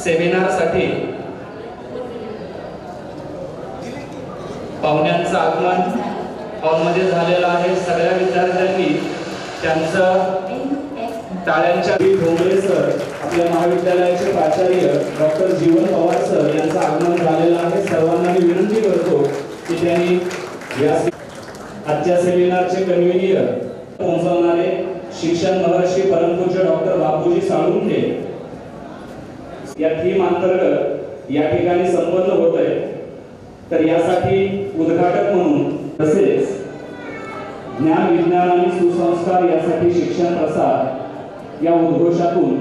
सेमिनारसाठी पाहुण्यांचं आगमन हॉलमध्ये झालेलं आहे। सगळ्या विद्यार्थ्यांनी त्यांचं टाळ्यांच्या ढोंगरे सर, आपल्या महाविद्यालयाचे प्राचार्य डॉक्टर जीवन पवार सर यांचं आगमन झालेलं आहे। सर्वांना मी विनंती करतो की त्यांनी या आजच्या सेमिनारचे कन्व्हेनियर पोहोचवणारे शिक्षण महर्षी परमपूज्य डॉक्टर बापूजी साळुंखे या थीम अंतर्गत या ठिकाणी संपन्न होत आहे। तर यासाठी उद्घाटक म्हणून तसेच ज्ञान विज्ञान आणि सुसंस्कार यासाठी शिक्षण प्रसार या उद्घोषातून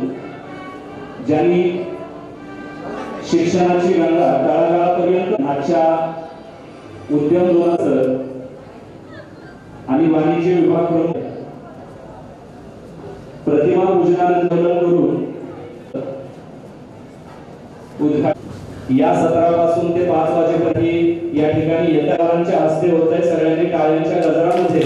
ज्यांनी शिक्षणाची गंगा तळागाळापर्यंत आजच्या उद्यम धोरणाचं आणि वाणिज्य विभाग प्रमुख प्रतिमा पूजनानंतर करून या 17 पासून ते 5 वाजेपर्यंत या ठिकाणी येतारांच्या हस्ते होत आहे। सगळ्यांनी टाळ्यांच्या गजरामध्ये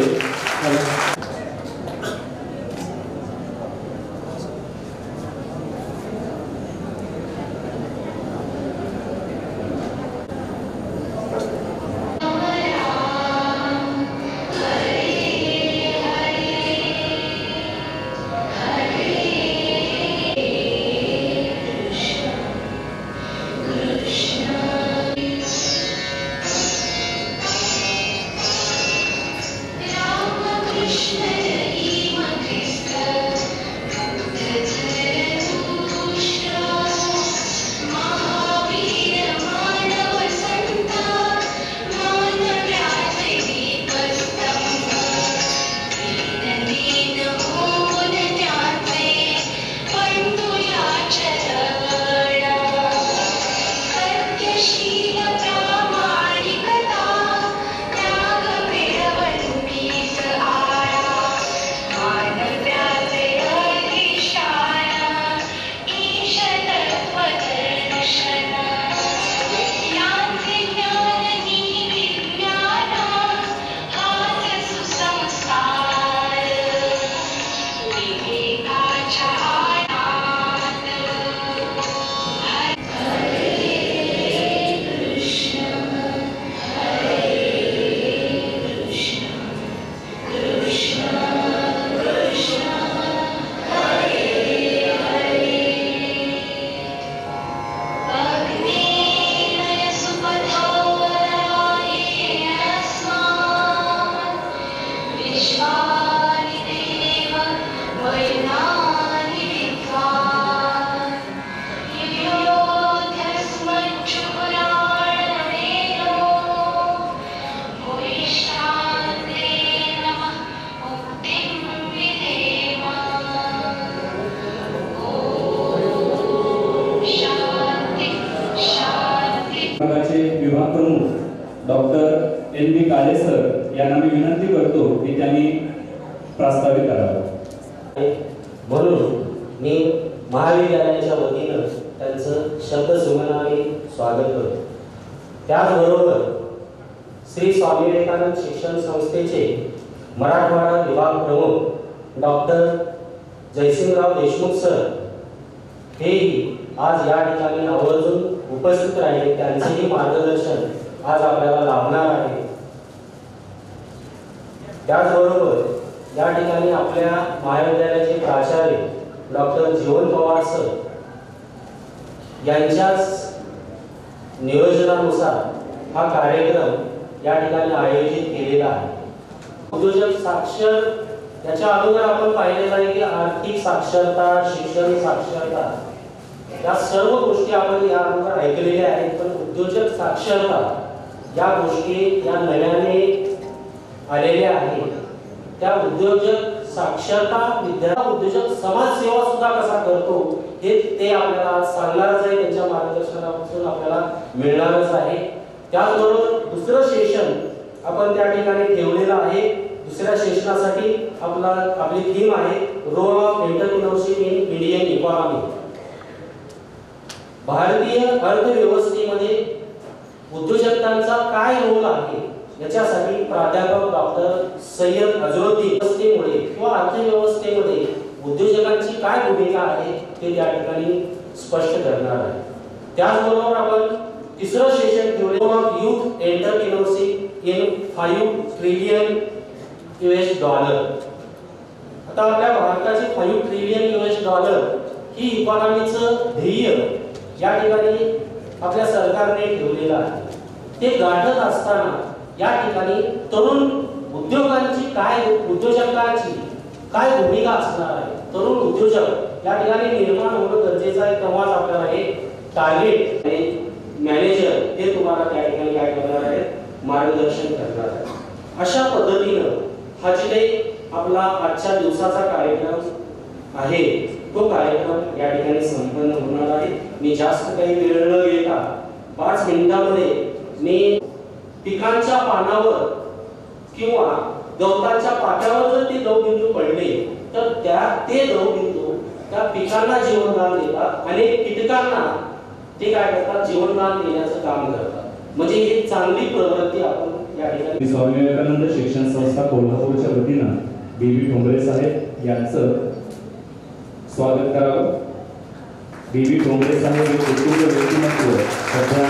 विभाग प्रमुख डॉक्टर एन.बी. काळे सर यांना मी विनंती करतो की त्यांनी प्रस्तावित करावं। म्हणून मी महाविद्यालयाच्या वतीनं त्यांचं शब्दसुमनाने स्वागत करतो। त्याचबरोबर श्री स्वामी विवेकानंद शिक्षण संस्थेचे मराठवाडा विभाग प्रमुख डॉक्टर जयसिंगराव देशमुख सर हेही आज या ठिकाणी आवर्जून उपस्थित राहिले। त्यांचेही मार्गदर्शन आज आपल्याला लाभणार आहे। त्याचबरोबर या ठिकाणी आपल्या महाविद्यालयाचे प्राचार्य डॉक्टर जीवन पवार सर यांच्याच नियोजनानुसार हा कार्यक्रम या ठिकाणी आयोजित केलेला आहे। उद्योजक साक्षर याच्या अगोदर आपण पाहिलेलं आहे की आर्थिक साक्षरता, शिक्षण साक्षरता या सर्व गोष्टी आपण या अगोदर ऐकलेल्या आहेत, पण उद्योजक साक्षरता या गोष्टी या नव्याने आलेल्या आहेत। त्या उद्योजक साक्षरता उद्योजक समाजसेवा सुद्धा कसा करतो हे ते आपल्याला सांगणारच आहे। त्यांच्या मार्गदर्शनापासून आपल्याला मिळणारच आहे। त्याचबरोबर दुसरं सेशन आपण त्या ठिकाणी ठेवलेलं आहे। दुसऱ्या सेशनासाठी आपली थीम आहे role of entrepreneurship in Indian economy. भारतीय अर्थव्यवस्थेमध्ये उद्योजकांचा काय रोल आहे याच्यासाठी प्राध्यापक डॉक्टर सय्यद अजरुद्दीन व्यवस्थेमुळे किंवा अर्थव्यवस्थेमध्ये उद्योजकांची काय भूमिका आहे ते त्या ठिकाणी स्पष्ट करणार आहे। त्याचबरोबर आपण तिसरं सेशन ठेवले of youth entrepreneurship in 5 trillion US dollar. आता आपल्या भारताचे 5 ट्रिलियन US डॉलर ही इकॉनॉमीचं ध्येय या ठिकाणी आपल्या सरकारने ठेवलेलं आहे। ते गाठत असताना या ठिकाणी तरुण उद्योजकांची काय भूमिका असणार आहे, तरुण उद्योजक या ठिकाणी निर्माण होणं गरजेचं आहे। तेव्हाच आपल्याला हे टार्गेट आणि मॅनेजर हे तुम्हाला त्या ठिकाणी काय करणार आहे, मार्गदर्शन करणार आहे। अशा पद्धतीनं हा जे काही आपला आजच्या दिवसाचा कार्यक्रम आहे तो कार्यक्रम या ठिकाणी संपन्न होणार आहे। मी जास्त काही वेळ न घेता 5 मिनिटांमध्ये मी पिकांच्या पानावर किंवा गवताच्या पाट्यावर जर ते दवबिंदू पडले तर ते दवबिंदू त्या पिकांना जीवनदान देतात आणि कीटकांना ते काय करतात, जीवनदान देण्याचं काम करतात। म्हणजे ही चांगली प्रवृत्ती आपण या ठिकाणी स्वामी विवेकानंद शिक्षण संस्था कोल्हापूरच्या वतीनं बीबी ठोंबरे साहेब यांचं स्वागत करावं। बीबी ठोंबरे साहेब हे कुटुंब व्यक्तिमत्व सध्या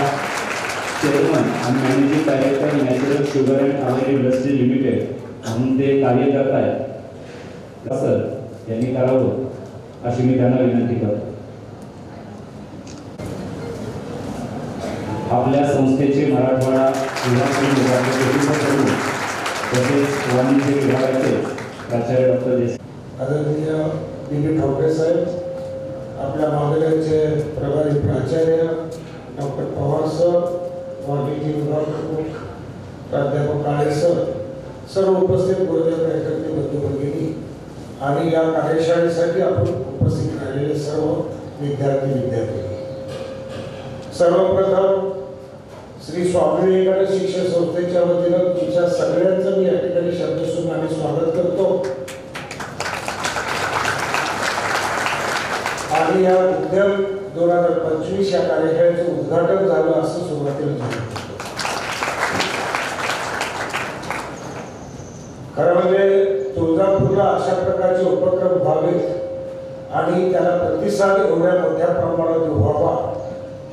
चेअरमन आणि managing director natural sugar and oil industry limited म्हणून ते कार्य करत आहेत। सर यांनी करावं अशी मी त्यांना विनंती करतो। आपल्या संस्थेचे मराठवाडा तसेच वाणिज्य विभागाचे प्राचार्य डॉक्टर आदरणीय बीबी ठोंबरे साहेब, आपल्या महाविद्यालयाचे प्रभारी प्राचार्य डॉक्टर पवार सर, वाणिज्य विभाग प्रमुख प्राध्यापक काळे सर, सर्व उपस्थित गुरुदेव कार्यकर्ते बंधू भगिनी आणि या कार्यशाळेसाठी आपण उपस्थित राहिलेले सर्व विद्यार्थी सर्वप्रथम श्री स्वामी विवेकानंद शिक्षण संस्थेच्या वतीनं तुमच्या सगळ्यांचं मी या ठिकाणी शब्दसुमनाने स्वागत करतो आणि या उद्यम 2025 या कार्यशाळेचं उद्घाटन झालं असं सुरुवातीला झालं। खरं म्हणजे तुळजापूरला अशा प्रकारचे उपक्रम व्हावेत आणि त्याला प्रतिसाद एवढ्या मोठ्या प्रमाणात व्हावा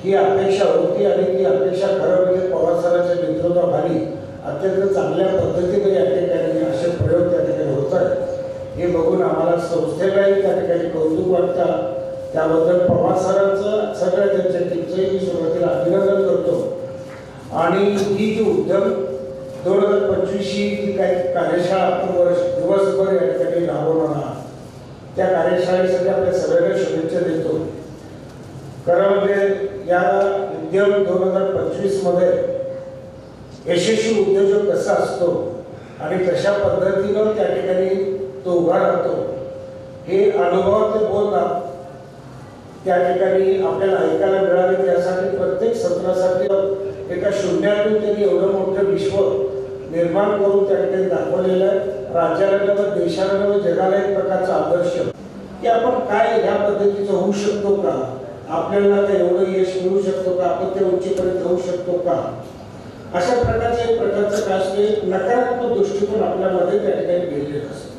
ही अपेक्षा होती आणि ती अपेक्षा खरं म्हणजे पवार सरांच्या नेतृत्वाखाली अत्यंत चांगल्या पद्धतीने या ठिकाणी असे प्रयोग त्या ठिकाणी होत आहेत। हे बघून आम्हाला संस्थेलाही त्या ठिकाणी कौतुक वाटतं। त्याबद्दल पवार सरांचं सगळ्या त्यांच्या टीमचंही मी सुरुवातीला अभिनंदन करतो। आणि ही जी उद्यम 2025 ही काही कार्यशाळा आपण दिवसभर या ठिकाणी राबवणार आहात, त्या कार्यशाळेसाठी आपल्या सगळ्यांना शुभेच्छा देतो। खरं म्हणजे या उद्यम 2025 मध्ये यशस्वी उद्योजक कसा असतो आणि कशा पद्धतीनं त्या ठिकाणी तो उभा राहतो हे अनुभवातले बोलता त्या ठिकाणी आपल्याला ऐकायला मिळाले। त्यासाठी प्रत्येक सत्रासाठी एका शून्यातून त्यांनी एवढं मोठं विश्व निर्माण करून त्या ठिकाणी दाखवलेलं आहे। राज्याला नव्हे, देशाला नव्हे, जगाला एक प्रकारचा आदर्श की आपण काय ह्या पद्धतीचं होऊ शकतो का, आपल्याला ते एवढं यश मिळू शकतो का, आपण त्या उंचीपर्यंत जाऊ शकतो का, अशा प्रकारचं एक प्रकारचं काय नकारात्मक दृष्टिकोन आपल्यामध्ये त्या ठिकाणी गेलेला असतो।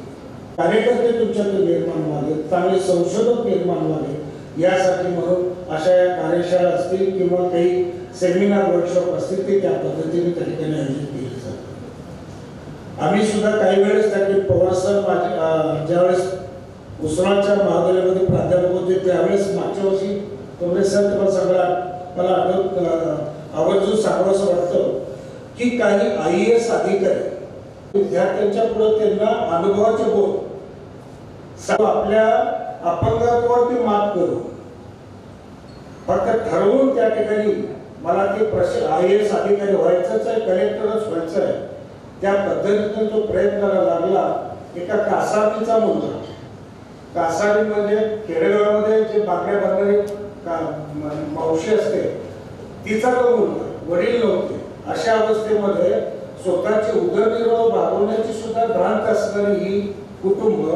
कार्यकर्ते तुमच्याकडे निर्माण व्हावे, चांगले संशोधक निर्माण व्हावे यासाठी म्हणून अशा या कार्यशाळा असतील किंवा काही सेमिनार वर्कशॉप असतील ते त्या पद्धतीने त्या ठिकाणी आयोजित केले जातात। आम्ही सुद्धा काही वेळेस त्या पवार सर ज्यावेळेस उस्मानच्या महाविद्यालयामध्ये प्राध्यापक होते त्यावेळेस मागच्या वर्षी ठोंबरे सर तुम्हाला सगळा मला आवर्जून सांगावंसं वाटतं की काही IAS अधिकारी विद्यार्थ्यांच्या पुढे त्यांना अनुभवाचे बोध आपल्या अपंगत्वावरती मात करू फक्त ठरवून त्या ठिकाणी मला ते IAS अधिकारी व्हायचंच आहे, कलेक्टरच व्हायचं आहे, त्या पद्धतीने तो प्रयत्नाला लागला। एका कासारीचा मुलगा, कासारी म्हणजे खेडेगावामध्ये जे बाकड्या बांधणारी मावशी असते तिचा तो मुलगा, वडील नव्हते, अशा अवस्थेमध्ये स्वतःची उदरनिर्वाह भागवण्याची सुद्धा भ्रांत असणारी ही कुटुंब,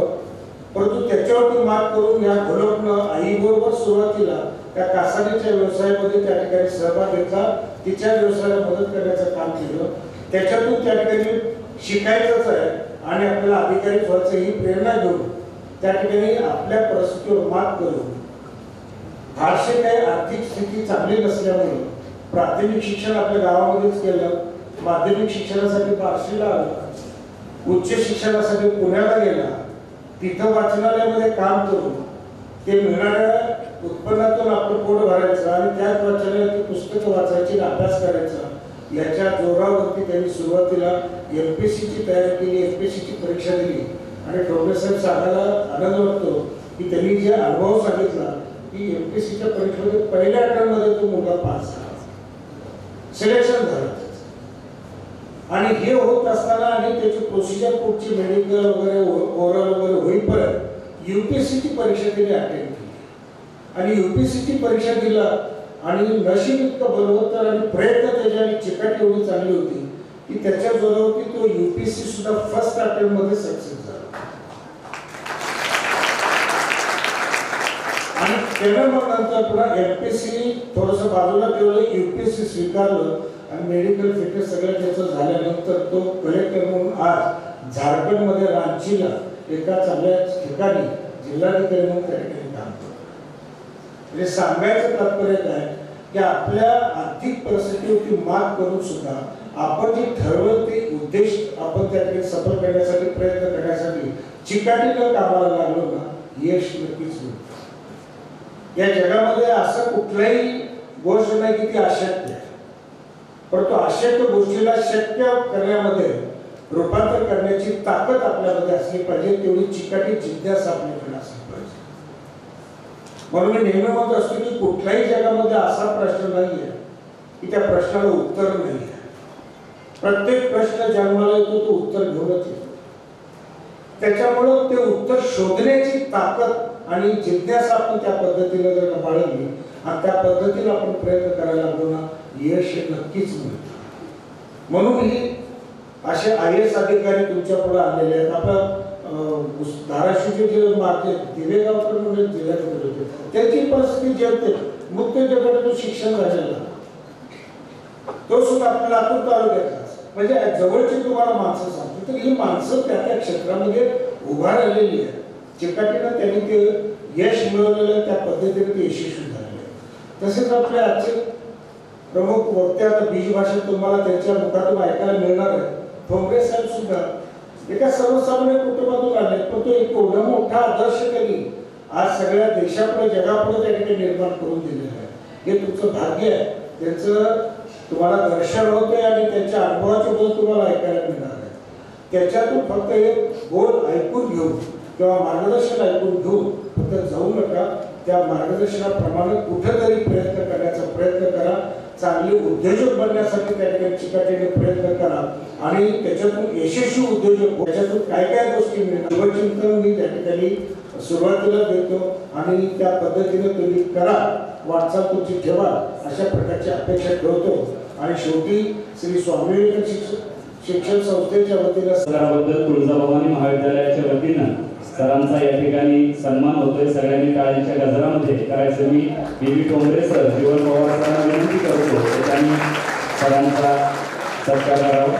परंतु त्याच्यावरती मात करून या घोलपनं आईबरोबर सुरुवातीला त्या कासारीच्या व्यवसायामध्ये त्या ठिकाणी सहभाग घेतला, तिच्या व्यवसायाला मदत करण्याचं काम केलं। त्याच्यातून त्या ठिकाणी शिकायचंच आहे आणि आपल्याला अधिकारी व्हायचं ही प्रेरणा घेऊन त्या ठिकाणी आपल्या परिस्थितीवर मात करून फारसे काही आर्थिक स्थिती चांगली नसल्यामुळे प्राथमिक शिक्षण आपल्या गावामध्येच केलं, माध्यमिक शिक्षणासाठी बार्शीला आला, उच्च शिक्षणासाठी पुण्याला गेला, तिथं वाचनालयामध्ये काम करून ते मिळणाऱ्या उत्पन्नातून आपलं पोट भरायचं आणि त्याच वाचनालयात पुस्तकं वाचायची, अभ्यास करायचा, याच्या जोरावरती त्यांनी सुरुवातीला MPSCची तयारी केली, MPSCची परीक्षा दिली. आणि डॉक्टर साहेब सांगायला आनंद वाटतो की त्यांनी जे अनुभव सांगितला की MPSCच्या परीक्षेमध्ये पहिल्या अटेम्प्टमध्ये तो मुलगा पास झाला, सिलेक्शन झालं. आणि हे होत असताना आणि त्याची प्रोसिजर पुढची मेडिकल वगैरे ओरल वगैरे होईपर्यंत UPSCची परीक्षा त्यांनी अटेंड केली. आणि UPSCची परीक्षा दिला आणि नशीब इतकं बलवत्तर आणि प्रयत्न त्याच्या आणि चिकाटी एवढी चांगली होती की त्याच्या जोरावरती तो UPSC सुद्धा फर्स्ट अटेम्प्ट मध्ये सक्सेस झाला. आणि त्यानं मग नंतर पुन्हा MPSC थोडंसं बाजूला ठेवलं, UPSC स्वीकारलं आणि मेडिकल फिटनेस सगळं त्याचं झाल्यानंतर तो कलेक्टर म्हणून आज झारखंडमध्ये रांचीला एका चांगल्या ठिकाणी जिल्हाधिकारी म्हणून त्या ठिकाणी काम करतो. म्हणजे सांगायचं तात्पर्य काय की आपल्या आर्थिक परिस्थितीवरती मात करून सुद्धा आपण जे ठरवलं ते उद्देश आपण त्या ठिकाणी सफल करण्यासाठी प्रयत्न करण्यासाठी चिकाटीनं कामाला लागलो ना, यश नक्कीच मिळतं. या जगामध्ये असं कुठलाही गोष्ट नाही की ती अशक्य आहे, परंतु अशक्य गोष्टीला शक्य करण्यामध्ये रूपांतर करण्याची ताकद आपल्यामध्ये असली पाहिजे, तेवढी चिकाटी जिज्ञासा आपल्याकडे असली पाहिजे. म्हणून मी नेहमी म्हणत असतो की कुठल्याही जगामध्ये असा प्रश्न नाहीये की त्या प्रश्नाला उत्तर नाही आहे. प्रत्येक प्रश्न जन्माला येतो तो उत्तर घेऊनच येतो. त्याच्यामुळं ते उत्तर शोधण्याची ताकद आणि जिज्ञासा आपण त्या पद्धतीने जर बाळगली आणि त्या पद्धतीने आपण प्रयत्न करायला लागलो ना, यश नक्कीच मिळतं. म्हणून ही असे IAS अधिकारी तुमच्या पुढे आलेले आहेत. आपला धाराशिवचे जे माते दिवेगावकर म्हणजे जिल्ह्यात होते त्याची परिस्थिती जेवते मुक्त जगात शिक्षण झालेला तो सुद्धा आपल्या लातूर तालुक्यातला, म्हणजे जवळची तुम्हाला माणसं सांगतो. तर ही माणसं त्या त्या क्षेत्रामध्ये उभा राहिलेली आहे. चिकाटीनं त्यांनी ते यश मिळवलेलं, त्या पद्धतीने ते यशस्वी झालेले. तसेच आपले आजचे प्रमुख वक्ते आता बीज भाषेत तुम्हाला त्यांच्या मुखातून ऐकायला मिळणार आहे. ठोंबरे साहेब सुद्धा एका सर्वसामान्य कुटुंबातून आले, पण तो एक एवढा मोठा आदर्श त्यांनी आज सगळ्या देशापुढे जगापुढे त्या ठिकाणी निर्माण करून दिलेलं आहे. हे तुमचं भाग्य आहे. त्यांचं तुम्हाला दर्शन होते आणि त्यांच्या अनुभवाचे बोल तुम्हाला ऐकायला मिळणार आहे. त्याच्यातून फक्त एक बोल ऐकून घेऊन किंवा मार्गदर्शन ऐकून घेऊन फक्त जाऊ नका, त्या मार्गदर्शनाप्रमाणे कुठेतरी प्रयत्न करण्याचा प्रयत्न करा. चांगले उद्योजक बनण्यासाठी त्या ठिकाणी चिकाटीने प्रयत्न करा आणि त्याच्यातून यशस्वी उद्योजक त्याच्यातून काय काय गोष्टी मिळणार शिवचिंतन मी त्या ठिकाणी सुरुवातीला देतो आणि त्या पद्धतीने तुम्ही करा, वाटचाल तुमची ठेवा, अशा प्रकारची अपेक्षा ठेवतो. आणि शेवटी श्री स्वामी विवेकानंद शिक्षण संस्थेच्या वतीनं सराबद्दल तुळजाभवानी महाविद्यालयाच्या वतीनं सरांचा या ठिकाणी सन्मान होतोय. सगळ्यांनी टाळ्यांच्या गजरामध्ये करायचं मी BB ठोंबरे सर, जीवन पवार सरांना विनंती करतो त्यांनी सरांचा सत्कार करावा.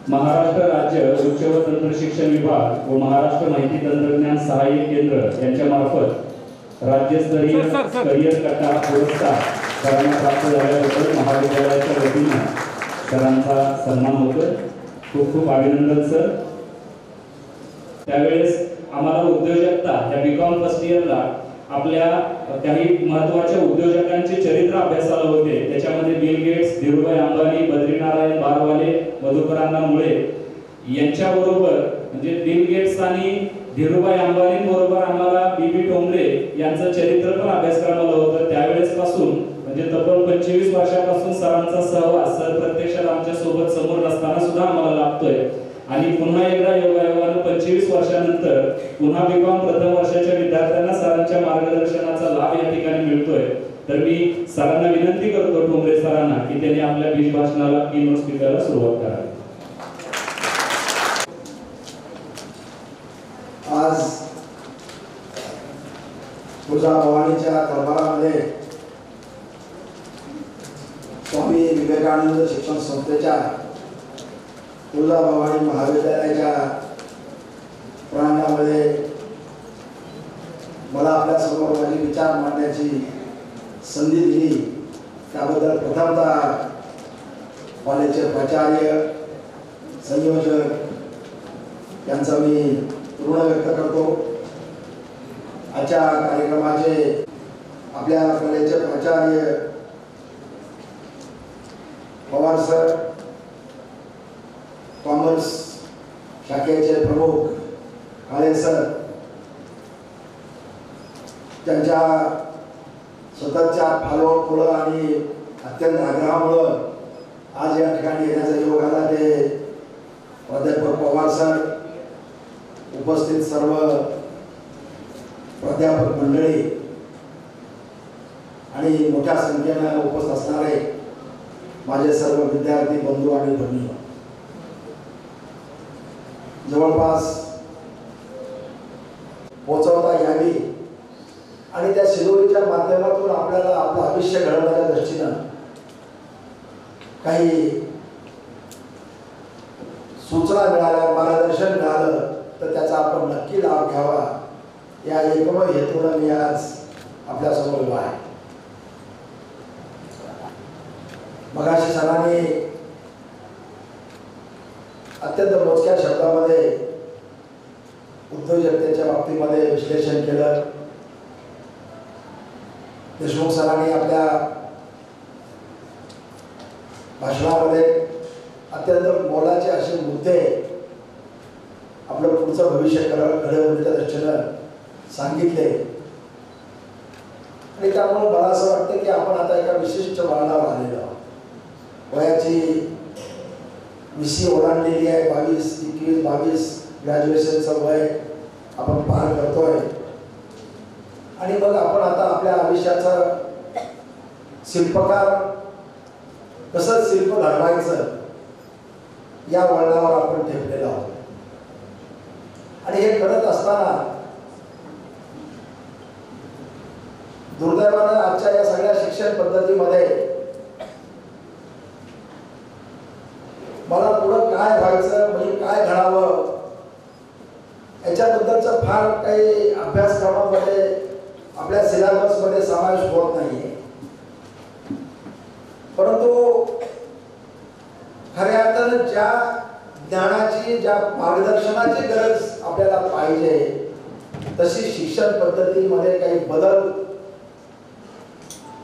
महाराष्ट्र राज्य उच्च व तंत्र शिक्षण विभाग व महाराष्ट्र माहिती तंत्रज्ञान सहाय्यक केंद्र यांच्या मार्फत राज्यस्तरीय करिअर कटा पुरस्कार सरांना प्राप्त झाल्याबद्दल महाविद्यालयाच्या वतीनं सरांचा सन्मान होतोय. खूप खूप अभिनंदन सर. त्यावेळेस आम्हाला उद्योजकता या BCom फर्स्ट इयरला आपल्या काही महत्त्वाच्या उद्योजकांचे चरित्र अभ्यासाला होते. त्याच्यामध्ये बिल गेट्स, धीरूभाई अंबानी, बद्रीनारायण बारवाले, मधुकरांना मुळे यांच्याबरोबर म्हणजे बिल गेट्स आणि धीरूभाई अंबानी बरोबर आम्हाला BB ठोंबरे यांचं चरित्र पण अभ्यासक्रमाला होतं. त्यावेळेस पासून म्हणजे तब्बल 25 वर्षापासून सरांचा सहवास सर प्रत्यक्षात आमच्या सोबत समोर नसताना सुद्धा आम्हाला लाभतोय. आणि पुन्हा एकदा योगायोगानं 25 वर्षानंतर पुन्हा BCom प्रथम वर्षाच्या विद्यार्थ्यांना सरांच्या मार्गदर्शनाचा लाभ या ठिकाणी मिळतोय. तर मी सरांना विनंती करतो ठोंबरे सरांना की त्यांनी आपल्या बीज भाषणाला कीनोट स्पीकरला सुरुवात करावी. आज तुळजाभवानीच्या दरबारामध्ये स्वामी विवेकानंद शिक्षण संस्थेच्या तुळजाभवानी महाविद्यालयाच्या प्रांगणामध्ये मला आपल्या समोर माझे विचार मांडण्याची संधी दिली त्याबद्दल प्रथमतः कॉलेजचे प्राचार्य संयोजक यांचा मी ऋण व्यक्त करतो। आजच्या कार्यक्रमाचे आपल्या कॉलेजचे प्राचार्य पवार सर, कॉमर्स शाखेचे प्रमुख काळे सर, त्यांच्या स्वतःच्या फालोपुळं आणि अत्यंत आग्रहामुळं आज या ठिकाणी येण्याचा योग आला। ते प्राध्यापक पवार सर, उपस्थित सर्व प्राध्यापक मंडळी आणि मोठ्या संख्येनं उपस्थित असणारे माझे सर्व विद्यार्थी बंधू आणि भगिनी, जवळपास पोहोचवता यावी आणि त्या शिदोरीच्या माध्यमातून आपल्याला आपलं आयुष्य घडवण्याच्या दृष्टीनं काही सूचना मिळाल्या, मार्गदर्शन मिळालं तर त्याचा आपण नक्की लाभ घ्यावा या एकमेव हेतूनं मी आज आपल्यासमोर उभा आहे। मगाशी सरांनी अत्यंत मोजक्या शब्दामध्ये उद्योजकतेच्या बाबतीमध्ये विश्लेषण केलं। देशमुख सरांनी आपल्या भाषणामध्ये अत्यंत मोलाचे असे मुद्दे आपलं पुढचं भविष्य घडवण्याच्या दृष्टीनं सांगितले आणि त्यामुळे मला असं वाटतं की आपण आता एका विशिष्ट वळणावर आलेलो आहोत। वयाची 20 ओलांडलेली आहे, 22, 21, 22 ग्रॅज्युएशनचं वय आपण पार करतोय आणि मग आपण आता आपल्या आयुष्याचा शिल्पकार कसं शिल्प घडवायचं या वळणावर आपण ठेवलेलो आहोत आणि हे करत असताना दुर्दैवानं आजच्या या सगळ्या शिक्षण पद्धतीमध्ये मला पुढं काय व्हायचं, म्हणजे काय घडावं याच्याबद्दलचं फार काही अभ्यासक्रमामध्ये आपल्या सिलेबसमध्ये समावेश होत नाहीये। परंतु खऱ्या अर्थानं ज्या ज्ञानाची, ज्या मार्गदर्शनाची गरज आपल्याला पाहिजे तशी शिक्षण पद्धतीमध्ये काही बदल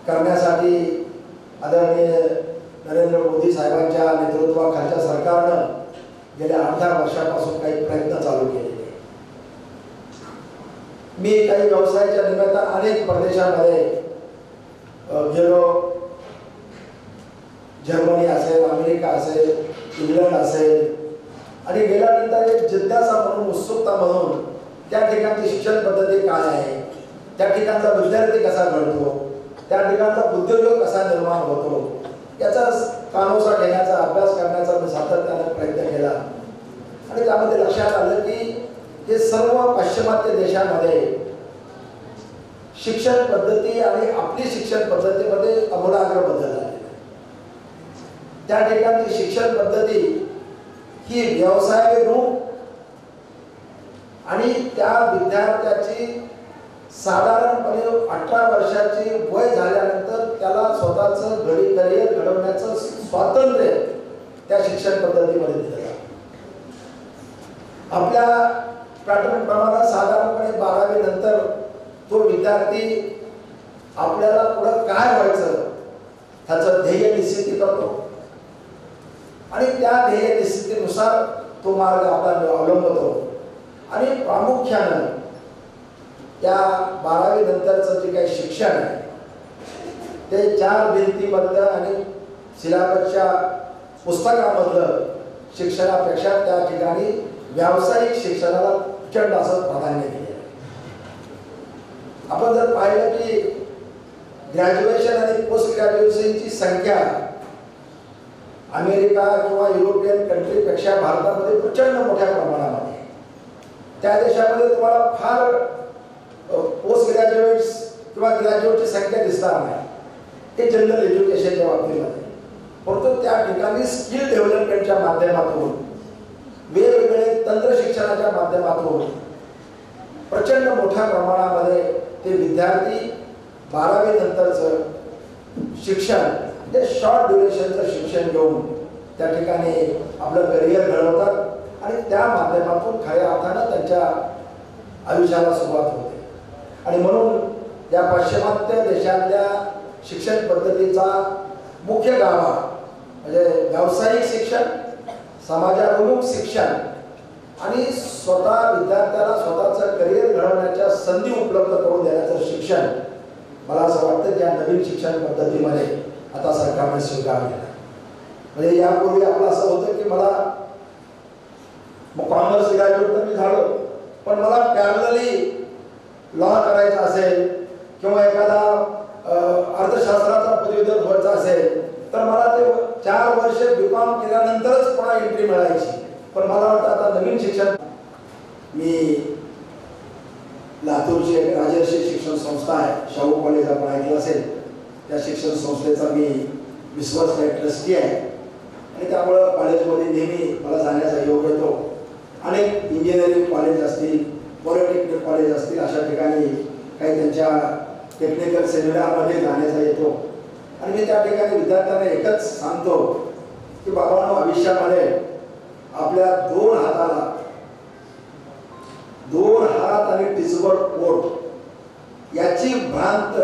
करण्यासाठी आदरणीय नरेंद्र मोदी साहेबांच्या नेतृत्वाखालच्या सरकारनं गेल्या 18 वर्षापासून काही प्रयत्न चालू केलेले। मी काही व्यवसायाच्या निमित्तानं अनेक प्रदेशांमध्ये गेलो, जर्मनी असेल, अमेरिका असेल, इंग्लंड असेल आणि गेल्यानंतर एक जिज्ञासा म्हणून, उत्सुकता म्हणून त्या ठिकाणची शिक्षण पद्धती काय आहे, त्या ठिकाणचा विद्यार्थी कसा घडतो, त्या ठिकाणचा उद्योजक कसा निर्माण होतो याचा कानोसा घेण्याचा, अभ्यास करण्याचा मी सातत्याने प्रयत्न केला आणि त्यामध्ये लक्षात आलं की हे सर्व पाश्चिमात्य देशांमध्ये शिक्षण पद्धती आणि आपली शिक्षण पद्धतीमध्ये आमूलाग्र बदल आहे। त्या ठिकाणची शिक्षण पद्धती ही व्यवसायाभिमुख आणि त्या विद्यार्थ्याची साधारणपणे 18 वर्षाची वय झाल्यानंतर त्याला स्वतःचं करिअर घडवण्याचं स्वातंत्र्य त्या शिक्षण पद्धतीमध्ये दिलं जातं। आपल्या पॅटर्न प्रमाणे साधारणपणे 12वी नंतर तो विद्यार्थी आपल्याला पुढे काय व्हायचं त्याचं ध्येय निश्चित करतो आणि त्या ध्येय निश्चितीनुसार तो मार्ग आपला अवलंबतो आणि प्रामुख्यानं त्या 12वी नंतरचं जे काही शिक्षण आहे ते 4 भिंतीमधलं आणि सिलेबसच्या पुस्तकामधलं शिक्षणापेक्षा त्या ठिकाणी व्यावसायिक शिक्षणाला प्रचंड असं प्राधान्य दिले। आपण जर पाहिलं की ग्रॅज्युएशन आणि पोस्ट ग्रॅज्युएशनची संख्या अमेरिका किंवा युरोपियन कंट्रीपेक्षा भारतामध्ये प्रचंड मोठ्या प्रमाणामध्ये, त्या देशामध्ये तुम्हाला फार पोस्ट ग्रॅज्युएट्स किंवा ग्रॅज्युएटची संख्या दिसणार नाही हे जनरल एज्युकेशनच्या बाबतीमध्ये, परंतु त्या ठिकाणी स्किल डेव्हलपमेंटच्या माध्यमातून, वेगवेगळे तंत्र शिक्षणाच्या माध्यमातून प्रचंड मोठ्या प्रमाणामध्ये ते विद्यार्थी 12वी नंतरचं शिक्षण म्हणजे शॉर्ट ड्युरेशनचं शिक्षण घेऊन त्या ठिकाणी आपलं करिअर घडवतात आणि त्या माध्यमातून खऱ्या अर्थानं त्यांच्या आयुष्याला सुरुवात होते. आणि म्हणून या पाश्चिमात्य देशातल्या शिक्षण पद्धतीचा मुख्य गाभा म्हणजे व्यावसायिक शिक्षण, समाजाभिमुख शिक्षण आणि स्वतः विद्यार्थ्याला स्वतःचं करिअर घडवण्याच्या संधी उपलब्ध करून देण्याचं शिक्षण मला असं वाटतं की या नवीन शिक्षण पद्धतीमध्ये आता सरकारने स्वीकारलेलं आहे. म्हणजे यापूर्वी आपलं असं होतं की मला कॉमर्स ग्रॅज्युएट तर मी झालो, पण मला पॅरलली लॉ करायचा असेल किंवा एखादा अर्थशास्त्राचा पदवीधर व्हायचा असेल तर मला ते 4 वर्ष बीकॉम केल्यानंतरच पुन्हा एंट्री मिळायची. पण मला वाटतं आता नवीन शिक्षण, मी लातूरची एक राजर्षी शिक्षण संस्था आहे, शाहू कॉलेज आपण ऐकलं असेल, त्या शिक्षण संस्थेचा मी विश्वस्त ट्रस्टी आहे आणि त्यामुळं कॉलेजमध्ये नेहमी मला जाण्याचा योग येतो. अनेक इंजिनिअरिंग कॉलेज असतील, पॉलिटेक्निक कॉलेज असतील, अशा ठिकाणी काही त्यांच्या टेक्निकल सेमिनारमध्ये जाण्याचा येतो आणि मी त्या ठिकाणी विद्यार्थ्यांना एकच सांगतो की बाबांनो, आयुष्यामध्ये आपल्या 2 हाताला 2 हात आणि टिचभर पोट याची भ्रांत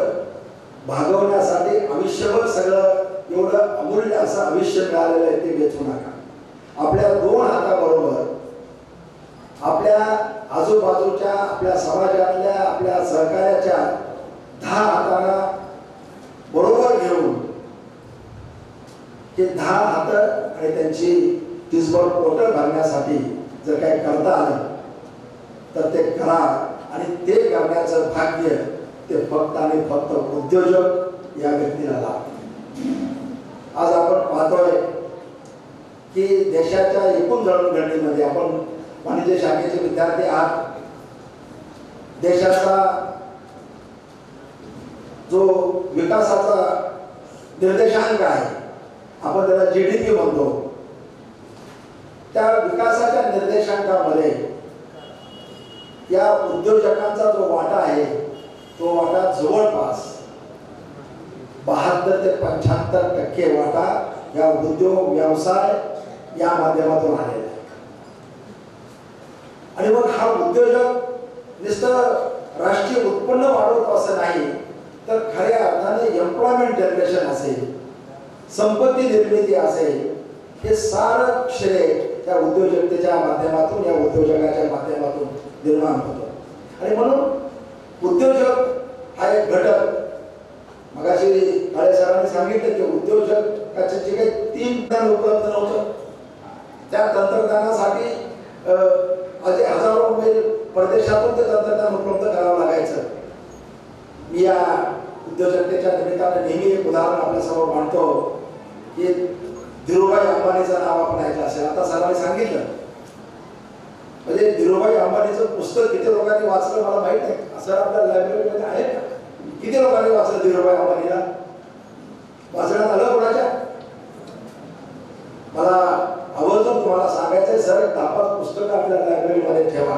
भागवण्यासाठी आयुष्यभर सगळं एवढं अमूल्य असं आयुष्य मिळालेलं आहे ते वेचू नका. आपल्या 2 हाताबरोबर आपल्या आजूबाजूच्या, आपल्या समाजातल्या, आपल्या सहकार्याच्या 10 हातांना बरोबर घेऊन ते 10 हात आणि त्यांची तिसभर पोट भरण्यासाठी जर काही करता आलं तर ते करा. आणि ते करण्याचं भाग्य ते फक्त आणि फक्त उद्योजक या व्यक्तीला लाभते. आज आपण पाहतोय की देशाच्या एकूण जडणघडणीमध्ये आपण वाणिज्य शाखेचे विद्यार्थी आहात. देशाचा जो विकासाचा निर्देशांक आहे, आपण त्याला GDP म्हणतो, त्या विकासाच्या निर्देशांकामध्ये या उद्योजकांचा जो वाटा आहे तो वाटा जवळपास 72 ते 75% वाटा या उद्योग व्यवसाय या माध्यमातून आलेला आहे. आणि मग हा उद्योजक नुसतं राष्ट्रीय उत्पन्न वाढवतो असं नाही, तर खऱ्या अर्थाने एम्प्लॉयमेंट जनरेशन असेल, संपत्ती निर्मिती असेल, हे सारं श्रेय त्या उद्योजकतेच्या माध्यमातून, या उद्योजकाच्या माध्यमातून निर्माण होतं. आणि म्हणून उद्योजक हा एक घटक, मगाशी काळे सरांनी सांगितलं की उद्योजकाचे जे काही 3 तंत्रज्ञान उपलब्ध नव्हतं, त्या तंत्रज्ञानासाठी हजारो मैल परदेशातून ते तंत्रज्ञान उपलब्ध करावं लागायचं. मी या उद्योजकतेच्या निमित्ताने नेहमी एक उदाहरण आपल्यासमोर मांडतो की धीरूभाई अंबानीचं नाव आपण ऐकलं असेल. आता सरांनी सांगितलं, म्हणजे धीरूभाई अंबानीचं पुस्तक किती लोकांनी वाचलं मला माहित नाही. असं आपल्या लायब्ररीमध्ये आहे का? किती लोकांनी वाचलं धीरूभाई अंबानीला? वाचण्यात आलं कोणाच्या? मला आवर्जून तुम्हाला सांगायचंय, सर 10-5 पुस्तकं आपल्या लायब्ररीमध्ये ठेवा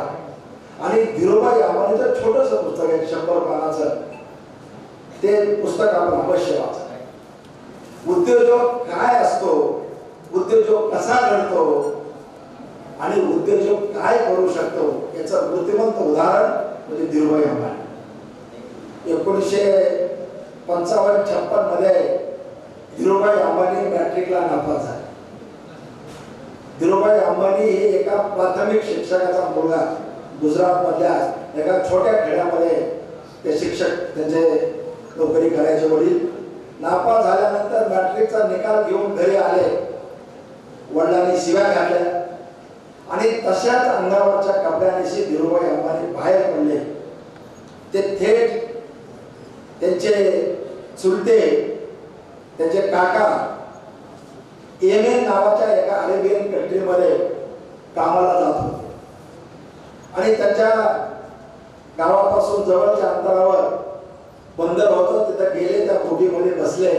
आणि धीरूभाई अंबानीचं छोटंसं पुस्तक आहे 100 पानाचं, ते पुस्तक आपण अवश्य वाचा. उद्योजक काय असतो, उद्योजक कसा घडतो आणि उद्योजक काय करू शकतो याचं मूर्तिमंत उदाहरण म्हणजे धीरूभाई अंबानी. 1955-56 मध्ये धीरूभाई अंबानी मॅट्रिकला नापास झाले. धीरूभाई अंबानी हे एका प्राथमिक शिक्षकाचा मुलगा, गुजरात मधल्या एका छोट्या खेड्यामध्ये ते शिक्षक त्यांचे नोकरी करायचे. वडील नापास झाल्यानंतर मॅट्रिकचा निकाल घेऊन घरी आले, वडिलांनी शिव्या घातल्या आणि तशाच अंगावरच्या कपड्यानेशी धीरूभाई अंबानी बाहेर पडले. ते थेट त्यांचे चुलते, त्यांचे काका येमेन नावाच्या एका अरेबियन कंट्रीमध्ये कामाला जात होते आणि त्यांच्या गावापासून जवळच्या अंतरावर बंदर होतं, तिथं गेले, त्या बोटीमध्ये बसले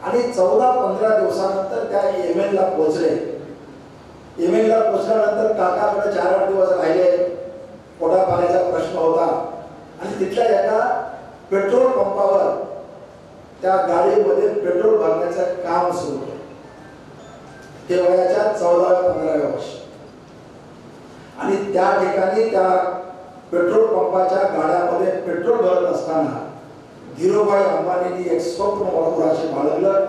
आणि 14-15 दिवसानंतर त्या येमेनला पोहोचले. येमेनला पोहोचल्यानंतर काकाकडे 4-8 दिवस राहिले. पोटा पाण्याचा प्रश्न होता आणि तिथल्या एका पेट्रोल पंपावर त्या गाडीमध्ये पेट्रोल भरण्याचं काम सुरू केलं. ते वयाच्या 14-15व्या वर्षी. आणि त्या ठिकाणी त्या पेट्रोल पंपाच्या गाड्यामध्ये पेट्रोल भरत असताना धीरूभाई अंबानींनी एक स्वप्न वराशी बाळगलं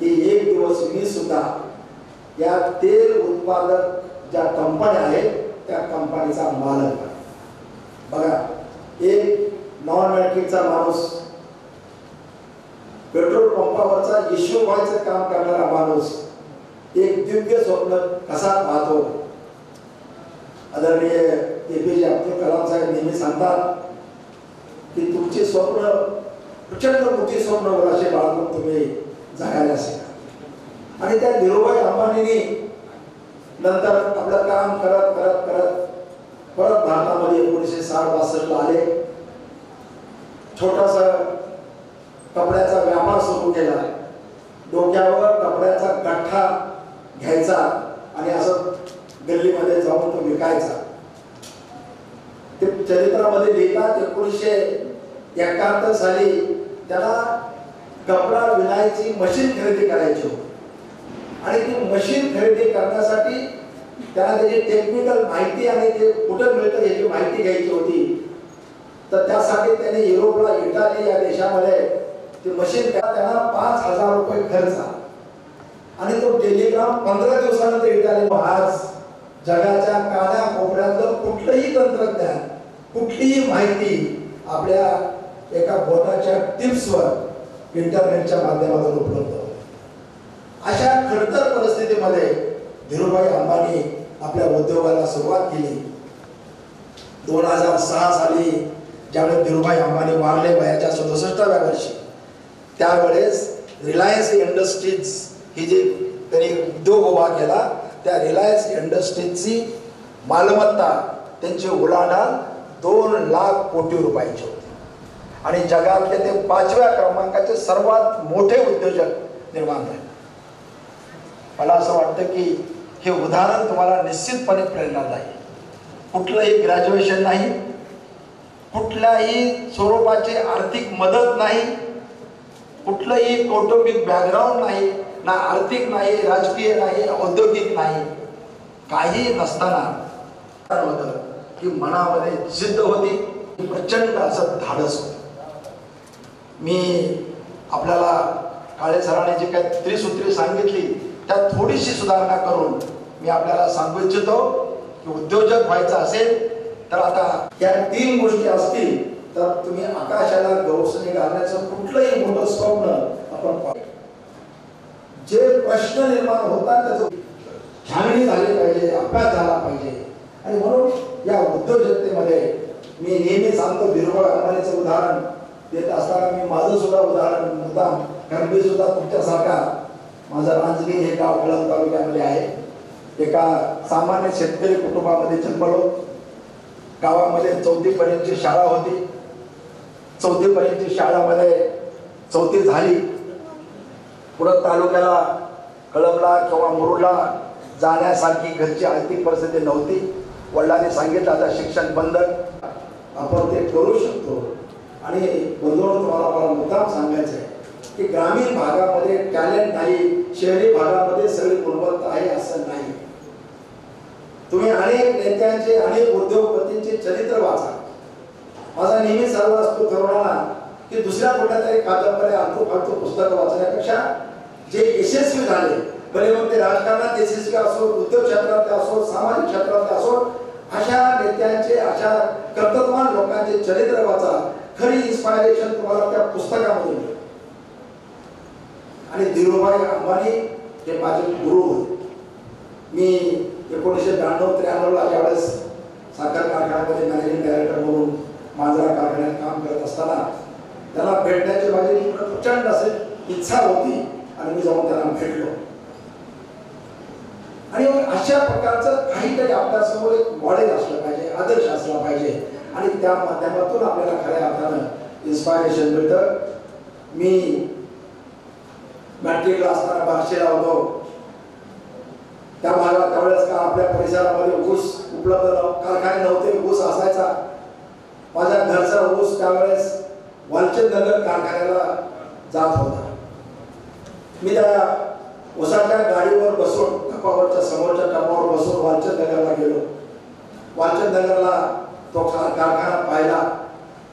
की एक दिवस मी सुद्धा या तेल उत्पादक ज्या कंपन्या आहेत त्या कंपनीचा मालक. बघा, एक नॉन मॅट्रिकचा माणूस, पेट्रोल पंपावरचा इश्यू व्हायचं काम करणारा माणूस एक दिव्य स्वप्न कसा पाहतो. आदरणीय APJ अब्दुल कलाम साहेब नेहमी सांगतात की तुमची स्वप्न प्रचंड मोठी स्वप्न वराशी बाळगून तुम्ही जगायला शिका. आणि त्या धीरूभाई अंबानींनी नंतर आपलं काम करत करत करत परत भारतामध्ये 1960-62 आले. छोटासा कपड्याचा व्यापार सुरू केला. डोक्यावर कपड्याचा गठ्ठा घ्यायचा आणि असं गल्लीमध्ये जाऊन तो विकायचा. ते चरित्रामध्ये लिहितात 1971 साली त्याला कपडा विणायची मशीन खरेदी करायची होती. आणि ती मशीन खरेदी करण्यासाठी त्याला त्याची टेक्निकल माहिती आणि ते कुठं मिळतं याची माहिती घ्यायची होती. तर त्यासाठी त्याने युरोपला, इटाली या देशामध्ये ती मशीन त्यांना 5,000 रुपये खर्च. आणि तो टेलिग्राम 15 दिवसानंतर इटाली. आज जगाच्या कानाकोपऱ्यातलं कुठलंही तंत्रज्ञान, कुठलीही माहिती आपल्या एका बोटाच्या टिप्सवर इंटरनेटच्या माध्यमातून उपलब्ध होते. अशा खडतर परिस्थितीमध्ये धीरूभाई अंबानी आपल्या उद्योगाला सुरुवात केली. 2006 साली ज्यावेळेस धीरूभाई अंबानी वारले वयाच्या 67व्या वर्षी, त्यावेळेस रिलायन्स इंडस्ट्रीज ही जी त्यांनी उद्योग उभा केला, त्या रिलायन्स इंडस्ट्रीजची मालमत्ता त्यांची उलाढाल 2 लाख कोटी रुपयाची होती. आणि जगातले ते 5व्या क्रमांकाचे सर्वात मोठे उद्योजक निर्माण झाले. मला असं वाटतं की हे उदाहरण तुम्हाला निश्चितपणे प्रेरणादायी. कुठलंही ग्रॅज्युएशन नाही, कुठल्याही स्वरूपाची आर्थिक मदत नाही, कुठलंही कौटुंबिक बॅकग्राऊंड नाही, ना आर्थिक नाही, राजकीय नाही, औद्योगिक नाही, काही नसताना होतं की मनामध्ये जिद्द होती, प्रचंड असं धाडस होतं. मी आपल्याला काळे सरांनी जी काही त्रिसूत्री सांगितली त्यात थोडीशी सुधारणा करून मी आपल्याला सांगू इच्छितो की उद्योजक व्हायचं असेल तर आता या 3 गोष्टी असतील तर तुम्ही आकाशाला गवसणी घालण्याचं कुठलंही मोठं स्वप्न आपण पाहू. जे प्रश्न निर्माण होतात त्याचं छाननी झाली पाहिजे, अभ्यास झाला पाहिजे. आणि म्हणून या उद्योजकतेमध्ये मी नेहमी सांगतो, धीरूभाई अंबानीचं उदाहरण देत असताना मी माझं सुद्धा उदाहरण मुद्दाम, कारण मी सुद्धा तुमच्यासारखा, माझं रांजणी हे गाव कळंब तालुक्यामध्ये आहे. एका सामान्य शेतकरी कुटुंबामध्ये जन्मलो. गावामध्ये 4थी पर्यंतची शाळा होती. 4थी पर्यंतची शाळामध्ये 4थी झाली. पुढं तालुक्याला, कळंबला किंवा मुरुडला जाण्यासारखी घरची आर्थिक परिस्थिती नव्हती. वडिलांनी सांगितलं आता शिक्षण बंद, आपण ते करू शकतो. आणि बंधूंनो, तुम्हाला मला मुद्दाम सांगायचं आहे की ग्रामीण भागामध्ये टॅलेंट नाही, शहरी भागामध्ये सगळी गुणवत्ता आहे असं नाही. तुम्ही अनेक नेत्यांचे, अनेक उद्योगपतींचे चरित्र वाचा. माझा नेहमी सल्ला असतो तरुणांना की दुसऱ्या कुठल्या तरी कादंबऱ्या, आलतू फालतू पुस्तकं वाचण्यापेक्षा जे यशस्वी झाले, भले मग ते राजकारणात यशस्वी असो, उद्योग क्षेत्रात असो, सामाजिक क्षेत्रात असो, अशा नेत्यांचे, अशा कर्तृत्ववान लोकांचे चरित्र वाचा. खरी इन्स्पायरेशन तुम्हाला त्या पुस्तकामधून मिळेल. आणि धीरूभाई अंबानी हे माझे गुरु होते. मी 1992-93 ज्यावेळेस साखर कारखान्यामध्ये मॅनेजिंग डायरेक्टर म्हणून मांजरा कारखान्यात काम करत असताना त्यांना भेटण्याची माझी प्रचंड असे इच्छा होती आणि मी जाऊन त्यांना भेटलो. आणि अशा प्रकारचं काहीतरी आपल्यासमोर एक मॉडेल असलं पाहिजे, आदर्श असला पाहिजे आणि त्या माध्यमातून आपल्याला खऱ्या अर्थानं इन्स्पायरेशन मिळतं. मी मॅट्रिकला असताना बार्शीला होतो. त्या भागात त्यावेळेस का आपल्या परिसरामध्ये ऊस उपलब्ध कारखाने नव्हते, ऊस असायचा. माझ्या घरचा ऊस त्यावेळेस वालचंद नगर कारखान्याला जात होता. मी त्या ऊसाच्या गाडीवर बसून टपावरच्या समोरच्या टपावर बसून वालचंद नगरला गेलो. वालचंद नगरला तो कारखाना पाहिला.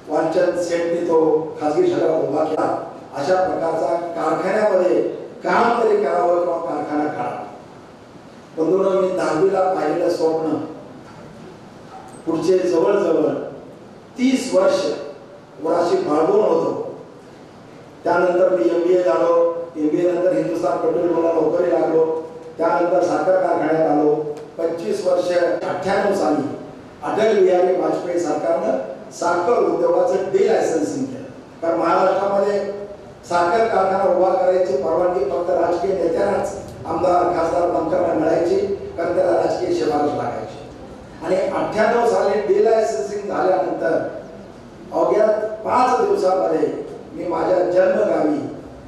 वालचंद सेठनी तो खाजगी क्षेत्रात उभा केला. अशा प्रकारचा कारखान्यामध्ये काम तरी करावं किंवा कारखाना काढावा. बंधूंनो, मी 10वीला पाहिलेलं स्वप्न पुढचे जवळजवळ 30 वर्ष वराशी बाळगून होतो. त्यानंतर मी MBA झालो. MBA नंतर हिंदुस्थान पेट्रोलियमला नोकरी लागलो. त्यानंतर साखर कारखान्यात आलो. 25 वर्ष 98 साली अटल बिहारी वाजपेयी सरकारनं साखर उद्योगाचं डिलायसन्सिंग केलं. कारण महाराष्ट्रामध्ये साखर कारखाना उभा करायची परवानगी फक्त राजकीय नेत्यांनाच, आमदार खासदार मंत्र्यांना मिळायची, कारण त्याला राजकीय शिफारस लागायची. आणि 98 साली डिलायसन्सिंग झाल्यानंतर अवघ्या 5 दिवसामध्ये मी माझ्या जन्मगावी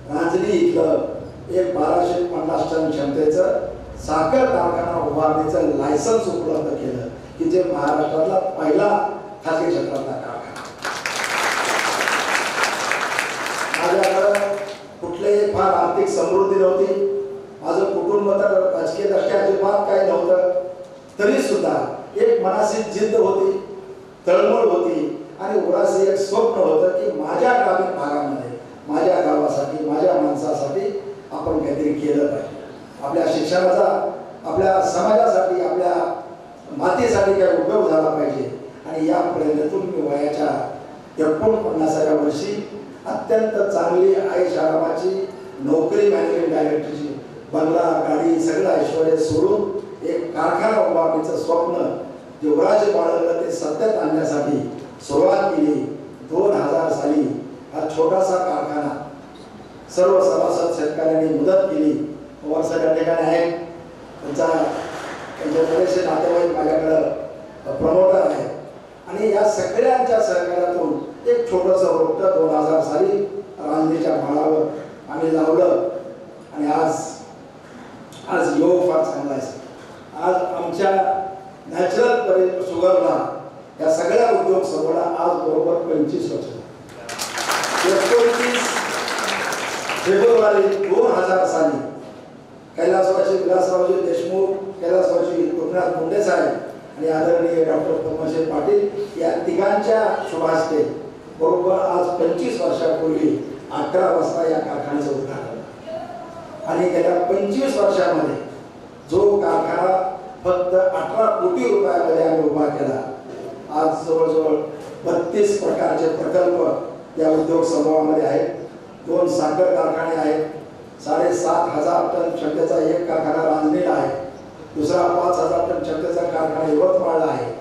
रांजणी इथलं एक 1250 टन क्षमतेचं साखर कारखाना उभारण्याचं लायसन्स उपलब्ध केलं, की जे महाराष्ट्रातला पहिला खासगी क्षेत्रातला कारखाना. माझ्याकडं कुठलेही फार आर्थिक समृद्धी नव्हती. माझं कुटुंब तर राजकीय दृष्ट्या अजिबात काही नव्हतं. तरी सुद्धा एक मनाची जिद्द होती, तळमळ होती आणि उरासी एक स्वप्न होतं की माझ्या ग्रामीण भागामध्ये, माझ्या गावासाठी, माझ्या माणसासाठी आपण काहीतरी केलं पाहिजे. आपल्या शिक्षणाचा, आपल्या समाजासाठी, आपल्या मातेसाठी काही उपयोग झाला पाहिजे. आणि या प्रेरणेतून मी वयाच्या 49व्या वर्षी अत्यंत चांगली आरामाची नोकरी, मॅनेजिंग डायरेक्टरची, बंगला, गाडी, सगळं ऐश्वर्य सोडून एक कारखाना उभारण्याचं स्वप्न युवराज बाळगलं ते सत्यात आणण्यासाठी सुरुवात केली. 2000 साली हा छोटासा कारखाना सर्व सभासद शेतकऱ्यांनी मदत केली. पवार या ठिकाणी आहेत, त्यांच्या बरेचसे नातेवाईक माझ्याकडं प्रमोटर आहेत. आणि या सगळ्यांच्या सहकार्यातून एक छोटंसं रोपटं 2000 साली रांजणीच्या माळावर आम्ही लावलं. आणि आज योग फार चांगला आहे. आज आमच्या नॅचरल शुगरला या सगळ्या उद्योग समूहाला आज बरोबर 25 वर्ष. 29 फेब्रुवारी 2000 साली कैलासवासी विलासरावजी देशमुख, कैलासवासी गोपीनाथ मुंडे साहेब आणि आदरणीय डॉक्टर पद्मश्री पाटील या तिघांच्या शुभास्ते बरोबर आज 25 वर्षापूर्वी 11 वाजता या कारखान्याचं उद्घाटन. आणि गेल्या 25 वर्षामध्ये जो कारखाना फक्त 18 कोटी रुपयामध्ये आम्ही उभा केला, आज जवळजवळ 32 प्रकारचे प्रकल्प या उद्योग समूहामध्ये आहेत. 2 साखर कारखाने आहेत. 7500 टन क्षमतेचा एक कारखाना रांजणीला आहे. दुसरा 5000 टन क्षमतेचा कारखाना यवतमाळला आहे.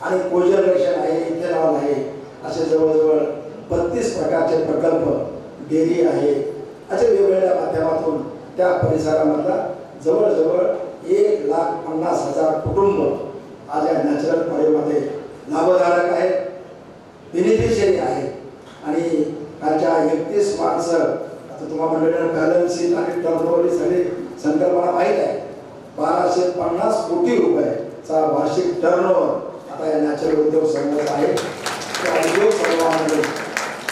आणि कोजनरेशन आहे, इथेनॉल आहे. असे जवळजवळ 32 प्रकारचे प्रकल्प, डेअरी आहे. असे वेगवेगळ्या माध्यमातून त्या परिसरामधला जवळजवळ 1,50,000 कुटुंब आज या नॅचरल पॉईंटमध्ये लाभधारक आहेत, बेनिफिशियरी आहेत. आणि त्यांच्या 31 माणसं, आता तुम्हाला मंडळींना बॅलन्स शीट आणि टर्नओव्हर सगळी संकल्पना माहीत आहे. 1250 कोटी रुपयाचा वार्षिक टर्नओव्हर आता या नॅचरल उद्योग समूहाचा आहे. त्या उद्योग समूहामध्ये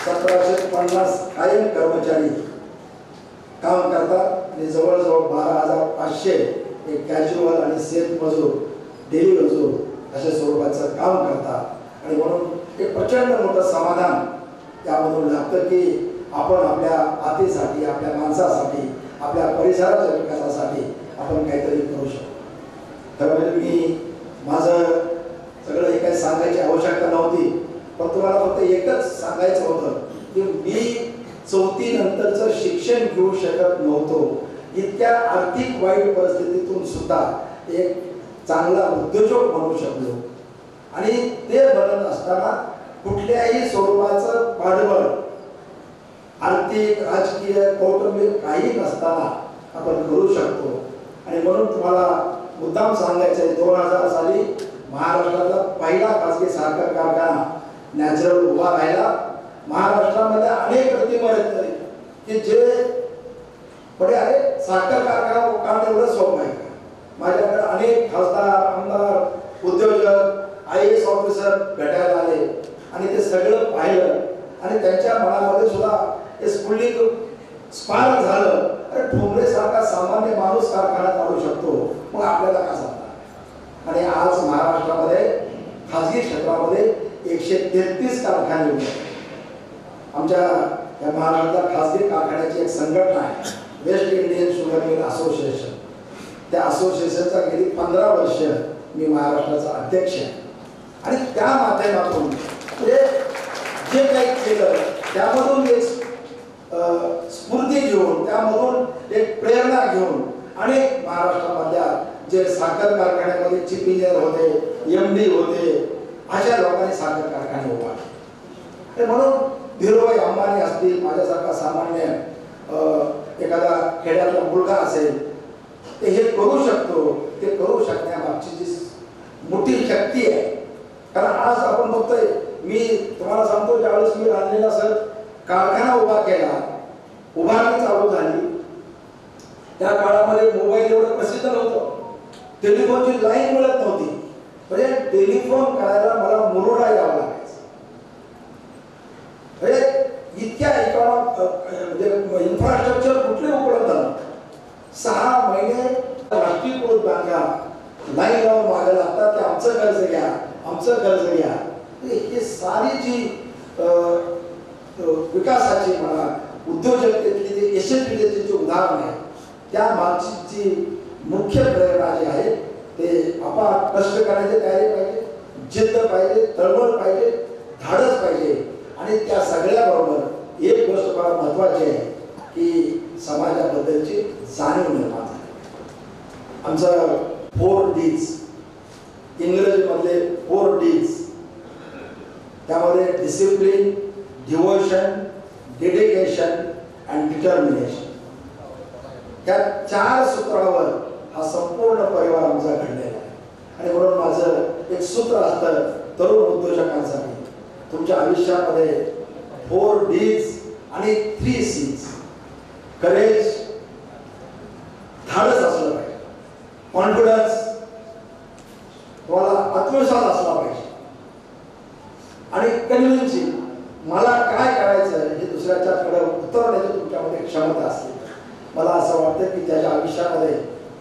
1750 कायम कर्मचारी काम करतात आणि जवळजवळ 12,500 एक कॅज्युअल आणि शेत मजूर, डेली मजूर अशा स्वरूपाचं काम करतात. आणि म्हणून एक प्रचंड मोठं समाधान त्यामधून लागतं की आपण आपल्या मातेसाठी, आपल्या माणसासाठी, आपल्या परिसराच्या विकासासाठी आपण काहीतरी करू शकतो. खरं म्हणजे मी माझं सगळं हे काही सांगायची आवश्यकता नव्हती, पण तुम्हाला फक्त एकच सांगायचं होतं की मी 4थी नंतरचं शिक्षण घेऊ शकत नव्हतो. इतक्या आर्थिक वाईट परिस्थितीतून सुद्धा एक चांगला उद्योजक बनू शकलो. आणि ते बनत असताना कुठल्याही स्वरूपाचं पाठबळ, आर्थिक, राजकीय, कौटुंबिक काही नसताना आपण करू शकतो. आणि म्हणून तुम्हाला मुद्दाम सांगायचं आहे, 2000 साली महाराष्ट्रातला पहिला खासगी साखर कारखाना नॅचरल उभा राहिला. महाराष्ट्रामध्ये अनेक प्रतिमा आहेत की जे पुढे आहे साखर कारखाना काम एवढं सोपं आहे. माझ्याकडे अनेक खासदार, आमदार, उद्योजक, IAS ऑफिसर भेटायला आले. आणि ते सगळं पाहिलं आणि त्यांच्या मनामध्ये सुद्धा हे स्फुल्लिंग स्पार्क झालं. अरे ठोंबरे सारखा सामान्य माणूस कारखान्यात काढू शकतो, मग आपल्याला का सांगणार. आणि आज महाराष्ट्रामध्ये खाजगी क्षेत्रामध्ये 133 कारखाने उभे आहेत. आमच्या या महाराष्ट्रात खाजगी कारखान्याची एक संघटना आहे, West Indian sugar mill association. त्या असोसिएशनचा गेली 15 वर्ष मी महाराष्ट्राचा अध्यक्ष आहे. आणि त्या माध्यमातून म्हणजे जे काही केलं त्यामधून एक स्फूर्ती घेऊन, त्यामधून एक प्रेरणा घेऊन अनेक महाराष्ट्रामधल्या जे साखर कारखान्यामध्ये चीफ इंजिनियर होते, MD होते, अशा लोकांनी साखर कारखाने उभारले. म्हणून धीरूभाई अंबानी असतील, माझ्यासारखा सामान्य एखादा खेड्यातला मुलगा असेल, ते हे करू शकतो. ते करू शकण्यामागची जी मोठी शक्ती आहे. कारण आज आपण बघतोय, मी तुम्हाला सांगतो, ज्यावेळेस मी रांजणीला सर कारखाना उभा केला, उभारणी चालू झाली, त्या काळामध्ये मोबाईल एवढं प्रसिद्ध नव्हतं, टेलिफोनची लाईन मिळत नव्हती. म्हणजे टेलिफोन करायला मला मुरुडा यावं लागायचं. म्हणजे इतक्या म्हणजे इन्फ्रास्ट्रक्चर कुठले उपलब्ध नव्हतं. 6 महिने राष्ट्रीयकृत बँका लाईन लावून मागे लागतात की आमचं कर्ज घ्या, आमचं कर्ज घ्या. ही सारी जी विकासाची म्हणा, उद्योजकतेतली जी यशस्वीतेची जी उदाहरण आहे, त्या मागची जी मुख्य प्रेरणा जी आहे ते आपण कष्ट करण्याची तयारी पाहिजे, जिद्द पाहिजे, तळमळ पाहिजे, धाडस पाहिजे. आणि त्या सगळ्याबरोबर एक गोष्ट फार महत्त्वाची आहे की समाजाबद्दलची जाणीव निर्माण झाली. आमचं 4 Ds, इंग्रजीमधले 4 Ds, त्यामध्ये discipline, devotion, dedication and determination, या 4 सूत्रावर हा संपूर्ण परिवार आमचा घडलेला आहे. आणि म्हणून माझं एक सूत्र असतं तरुण उद्योजकांसाठी, तुमच्या आयुष्यामध्ये 4 Ds आणि 3 Cs, करेज, धाडस असलं पाहिजे, कॉन्फिडन्स, तुम्हाला आत्मविश्वास असला पाहिजे, आणि कन्व्हिन्सिंग, मला काय करायचं हे दुसऱ्याच्याकडे उतरवण्याची तुमच्यामध्ये क्षमता असते. मला असं वाटतं की त्याच्या आयुष्यामध्ये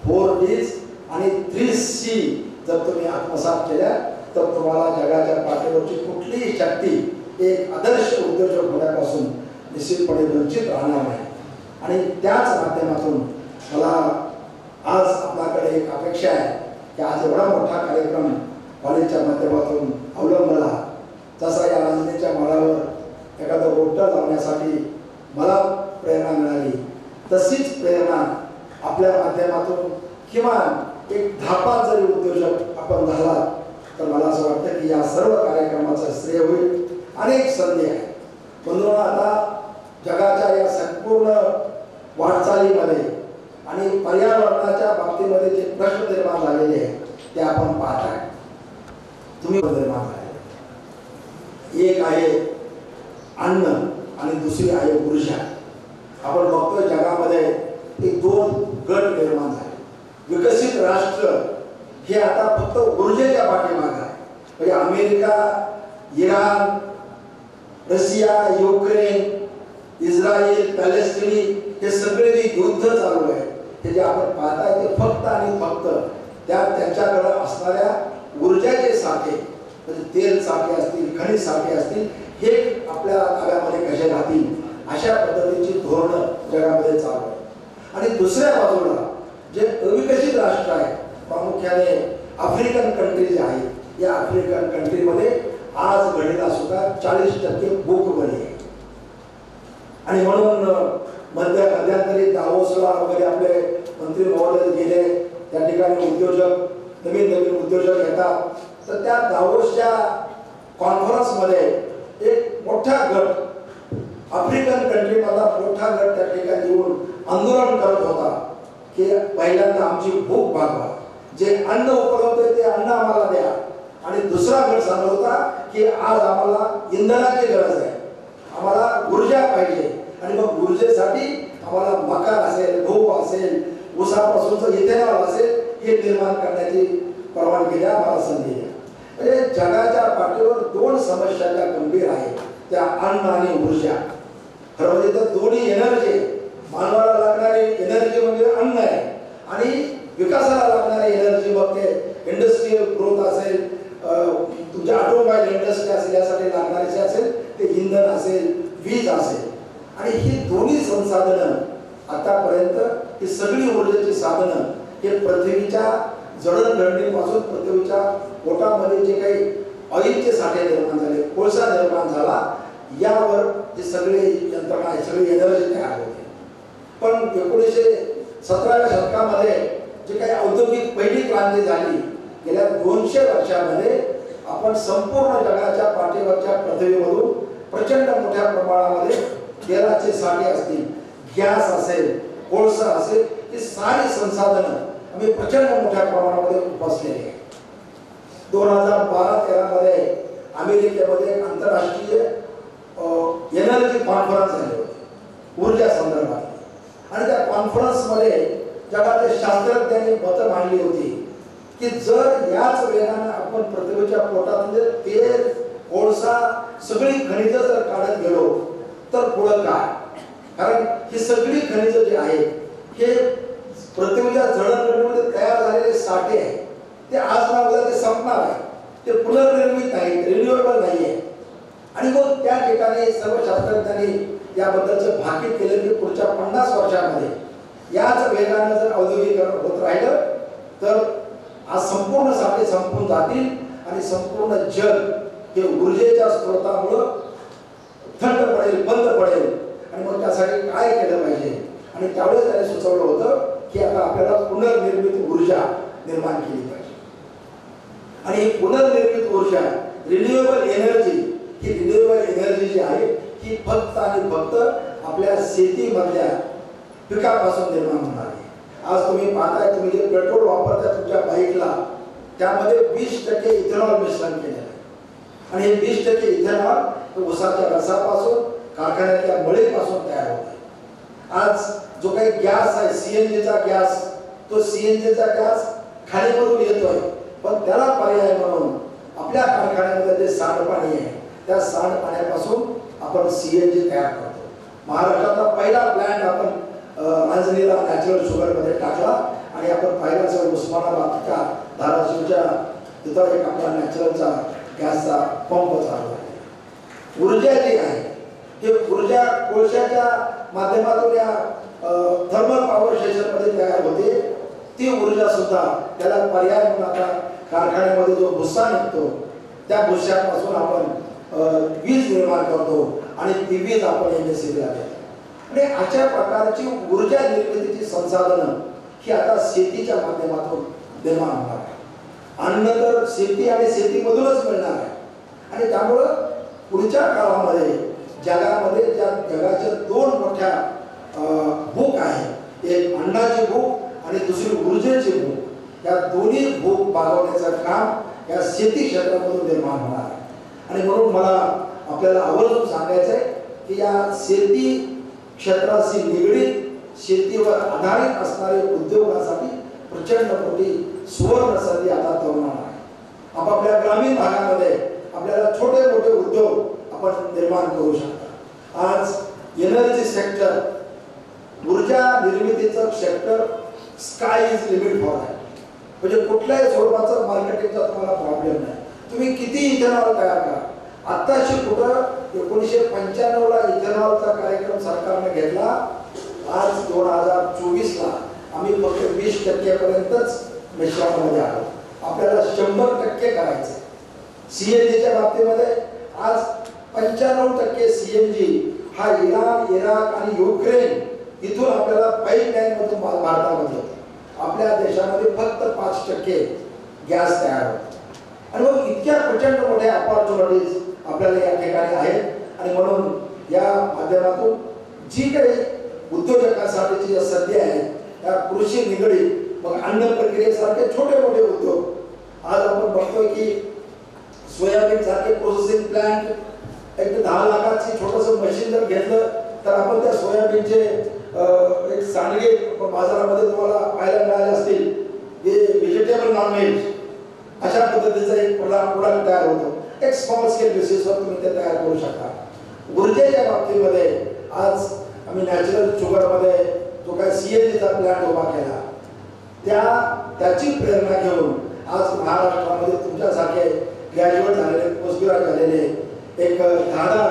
4 Ds आणि 3 C जर तुम्ही आत्मसात केल्या तर तुम्हाला जगाच्या पाठीवरची कुठलीही शक्ती एक आदर्श उद्योजक होण्यापासून निश्चितपणे वंचित राहणार नाही. आणि त्याच माध्यमातून मला आज आपल्याकडे एक अपेक्षा आहे की आज एवढा मोठा कार्यक्रम कॉलेजच्या माध्यमातून अवलंबला, जसा या रांजणीच्या माळावर एखादं रोपटं लावण्यासाठी मला प्रेरणा मिळाली, तशीच प्रेरणा आपल्या माध्यमातून किमान एक 10-5 जरी उद्योजक आपण झाला तर मला असं वाटतं की या सर्व कार्यक्रमाचं श्रेय होईल. अनेक संधी आहेत म्हणून आता जगाच्या या संपूर्ण वाटचालीमध्ये आणि पर्यावरणाच्या बाबतीमध्ये जे प्रश्न निर्माण झालेले आहेत ते आपण पाहत आहे. तुम्ही निर्माण झाले, एक आहे अन्न आणि दुसरी आहे ऊर्जा. आपण बघतोय जगामध्ये एक 2 गट निर्माण झाले. विकसित राष्ट्र हे आता फक्त ऊर्जेच्या पाठीमागे आहे. म्हणजे America, Iran, Russia, Ukraine, Israel, Palestinian हे सगळे जे युद्ध चालू आहे ते जे आपण पाहताय ते फक्त आणि फक्त त्यांच्याकडे असणाऱ्या ऊर्जाचे साठे, म्हणजे तेल साठे असतील, खनिज साठे असतील, हे आपल्या ताब्यामध्ये कसे राहतील अशा पद्धतीची धोरणं जगामध्ये चालू आहे. आणि दुसऱ्या बाजूला जे अविकसित राष्ट्र आहेत, प्रामुख्याने आफ्रिकन कंट्रीज आहेत, या आफ्रिकन कंट्रीमध्ये आज घडीला सुद्धा 40% भूकबळी आहे. आणि म्हणून मध्यंतरी दावोसला वगैरे आपले मंत्री महोदय गेले, त्या ठिकाणी उद्योजक नवीन उद्योजक येतात, तर त्या दावोसच्या कॉन्फरन्समध्ये एक मोठा गट, आफ्रिकन कंट्रीमधला मोठा गट त्या ठिकाणी येऊन आंदोलन करत होता की पहिल्यांदा आमची भूक भागवा, जे अन्न उपलब्ध आहे ते अन्न आम्हाला द्या. आणि दुसरा गट सांगत होता की आज आम्हाला इंधनाची गरज आहे, आम्हाला ऊर्जा पाहिजे, आणि मग ऊर्जेसाठी आम्हाला मका असेल, गहू असेल, ऊसापासूनचं इथेनॉल असेल, हे निर्माण करण्याची परवानगी द्या, मला संधी द्या. म्हणजे जगाच्या पाठीवर दोन समस्या ज्या गंभीर आहेत त्या अन्न आणि ऊर्जा. खरं म्हणजे तर दोन्ही एनर्जी, मानवाला लागणारी एनर्जी म्हणजे अन्न आहे आणि विकासाला लागणारी एनर्जी मग ते इंडस्ट्रियल ग्रोथ असेल, तुमच्या ऑटोमोबाईल इंडस्ट्री असेल, यासाठी लागणारे जे असेल ते इंधन असेल, वीज असेल. आणि ही दोन्ही संसाधनं आतापर्यंत ही सगळी ऊर्जेची साधनं हे पृथ्वीच्या जडणघडणीपासून पृथ्वीच्या पोटामध्ये जे काही ऑइलचे साठे निर्माण झाले, कोळसा निर्माण झाला, यावर ही सगळी यंत्रणा, सगळी एनर्जी तयार होते. पण 1917व्या शतकामध्ये जे काही औद्योगिक पहिली क्रांती झाली, गेल्या 200 वर्षामध्ये आपण संपूर्ण जगाच्या पाठीवरच्या पृथ्वीमधून प्रचंड मोठ्या प्रमाणामध्ये तेलाचे साठे असतील, गॅस असेल, कोळसा असेल, ही सारी संसाधनं आम्ही प्रचंड मोठ्या प्रमाणामध्ये उपसलेली आहे. 2012-13 मध्ये अमेरिकेमध्ये एक आंतरराष्ट्रीय एनर्जी कॉन्फरन्स झाली होती ऊर्जा संदर्भात. आणि त्या कॉन्फरन्समध्ये जगातल्या शास्त्रज्ञांनी मतं मांडली होती की जर याच वेगाने आपण पृथ्वीच्या पोटामध्ये तेल, कोळसा, सगळी खनिजं जर काढत गेलो तर पुढं काय? कारण ही सगळी खनिजं जी आहेत हे पृथ्वीच्या जडणघडणीमध्ये तयार झालेले साठे आहेत, ते आज ना उद्या ते संपणार आहे, ते पुनर्निर्मित नाही, रिन्युएबल नाही आहे. आणि मग त्या ठिकाणी सर्व शास्त्रज्ञांनी याबद्दलचं भाकीत केलं की पुढच्या 50 वर्षामध्ये याच वेगानं जर औद्योगिकरण होत राहिलं तर आज संपूर्ण साठे संपून जातील आणि संपूर्ण जग हे ऊर्जेच्या स्रोतामुळं थंड पडेल, बंद पडेल. आणि मग त्यासाठी काय केलं पाहिजे? आणि त्यावेळेस त्याने सुचवलं होतं की आता आपल्याला पुनर्निर्मित ऊर्जा निर्माण केली पाहिजे. आणि ही पुनर्निर्मित ऊर्जा, रिन्युएबल एनर्जी, ही रिन्युएबल एनर्जी जी आहे ही फक्त आणि फक्त आपल्या शेतीमधल्या पिकापासून निर्माण होणार आहे. आज तुम्ही पाहताय, तुम्ही जे पेट्रोल वापरता तुमच्या बाईकला, त्यामध्ये 20% इथेनॉल मिश्रण केलेलं आहे. आणि हे 20% इथेनॉल ऊसाच्या रसापासून, कारखान्यातल्या मळीपासून तयार होत आहे. आज जो काही गॅस आहे, सीएनजीचा गॅस, तो सीएनजीचा गॅस खाणीमधून येतोय, पण त्याला पर्याय म्हणून आपल्या कारखान्यामध्ये जे सांडपाणी आहे त्या सांडपाण्यापासून आपण सीएनजी तयार करतो. महाराष्ट्रातला पहिला प्लॅन्ट आपण अंजनीला नॅचरल शुगरमध्ये टाकला आणि आपण पाहिलं असेल उस्मानाबादच्या धाराशिवच्या तिथं एक आपला नॅचरलचा गॅसचा पंप चालू आहे. ऊर्जा जी आहे हे ऊर्जा कोळशाच्या माध्यमातून या थर्मल पॉवर स्टेशनमध्ये तयार होते. ती ऊर्जा सुद्धा त्याला पर्याय म्हणून आता कारखान्यामध्ये जो भुस्सा निघतो त्या भुस्स्यापासून आपण वीज निर्माण करतो आणि ती वीज आपण एमएससीबीला देतो. आणि अशा प्रकारची ऊर्जा निर्मितीची संसाधनं ही आता शेतीच्या माध्यमातून निर्माण होणार आहे. अन्न तर शेती आणि शेतीमधूनच मिळणार आहे. आणि त्यामुळं पुढच्या काळामध्ये जगामध्ये ज्या जगाच्या 2 मोठ्या भूक आहे, एक अन्नाची भूक आणि दुसरी ऊर्जेची भूक, या दोन्ही भूक भागवण्याचं काम या शेती क्षेत्रामधून निर्माण होणार आहे. आणि म्हणून मला आपल्याला आवर्जून सांगायचं आहे की या शेती क्षेत्राशी निगडीत, शेतीवर आधारित असणारे उद्योगासाठी प्रचंड मोठी सुवर्ण संधी आता तरुणांना आहे. आपापल्या ग्रामीण भागामध्ये आपल्याला छोटे मोठे उद्योग आपण निर्माण करू शकता. आज एनर्जी सेक्टर, ऊर्जा निर्मितीचं sector sky is limit for आहे. म्हणजे कुठल्याही स्वरूपाचं मार्केटिंगचा तुम्हाला प्रॉब्लेम नाही. तुम्ही किती इथेनॉल तयार करा. आत्ताशी कुठं 1995ला इथेनॉलचा कार्यक्रम सरकारने घेतला. आज 2024ला आम्ही फक्त 20% पर्यंतच मिश्रणामध्ये आलो. आपल्याला 100% करायचं. सीएनजीच्या बाबतीमध्ये आज 95% सीएनजी हा इराण, इराक आणि युक्रेन इथून आपल्याला पाईपलाईन मधून भारतामध्ये होतो. आपल्या देशामध्ये फक्त 5% गॅस तयार होतो. आणि मग इतक्या प्रचंड मोठ्या अपॉर्च्युनिटीज आपल्याला या ठिकाणी आहेत. आणि म्हणून या माध्यमातून जी काही उद्योजकांसाठीची ज्या संधी आहेत त्या कृषी निगडीत, मग अन्न प्रक्रियेसारखे छोटे मोठे उद्योग आज आपण बघतोय की सोयाबीन सारखे प्रोसेसिंग प्लांट एक 10 लाखाची छोटंसं मशीन जर घेतलं तर आपण त्या सोयाबीनचे एक सांडगे बाजारामध्ये तुम्हाला पाहायला मिळाले असतील, जे व्हेजिटेबल नॉनव्हेज अशा पद्धतीचा एक प्रोडक्ट तयार होतो. एक स्मॉल स्केल बेसिसवर तुम्ही ते तयार करू शकता. ऊर्जेच्या बाबतीमध्ये आज आम्ही नॅचरल शुगरमध्ये जो काही CNGचा प्लॅन्ट उभा केला, त्याची प्रेरणा घेऊन आज महाराष्ट्रामध्ये तुमच्यासारखे ग्रॅज्युएट झालेले, पोस्ट ग्रॅज्युएट झालेले एक 10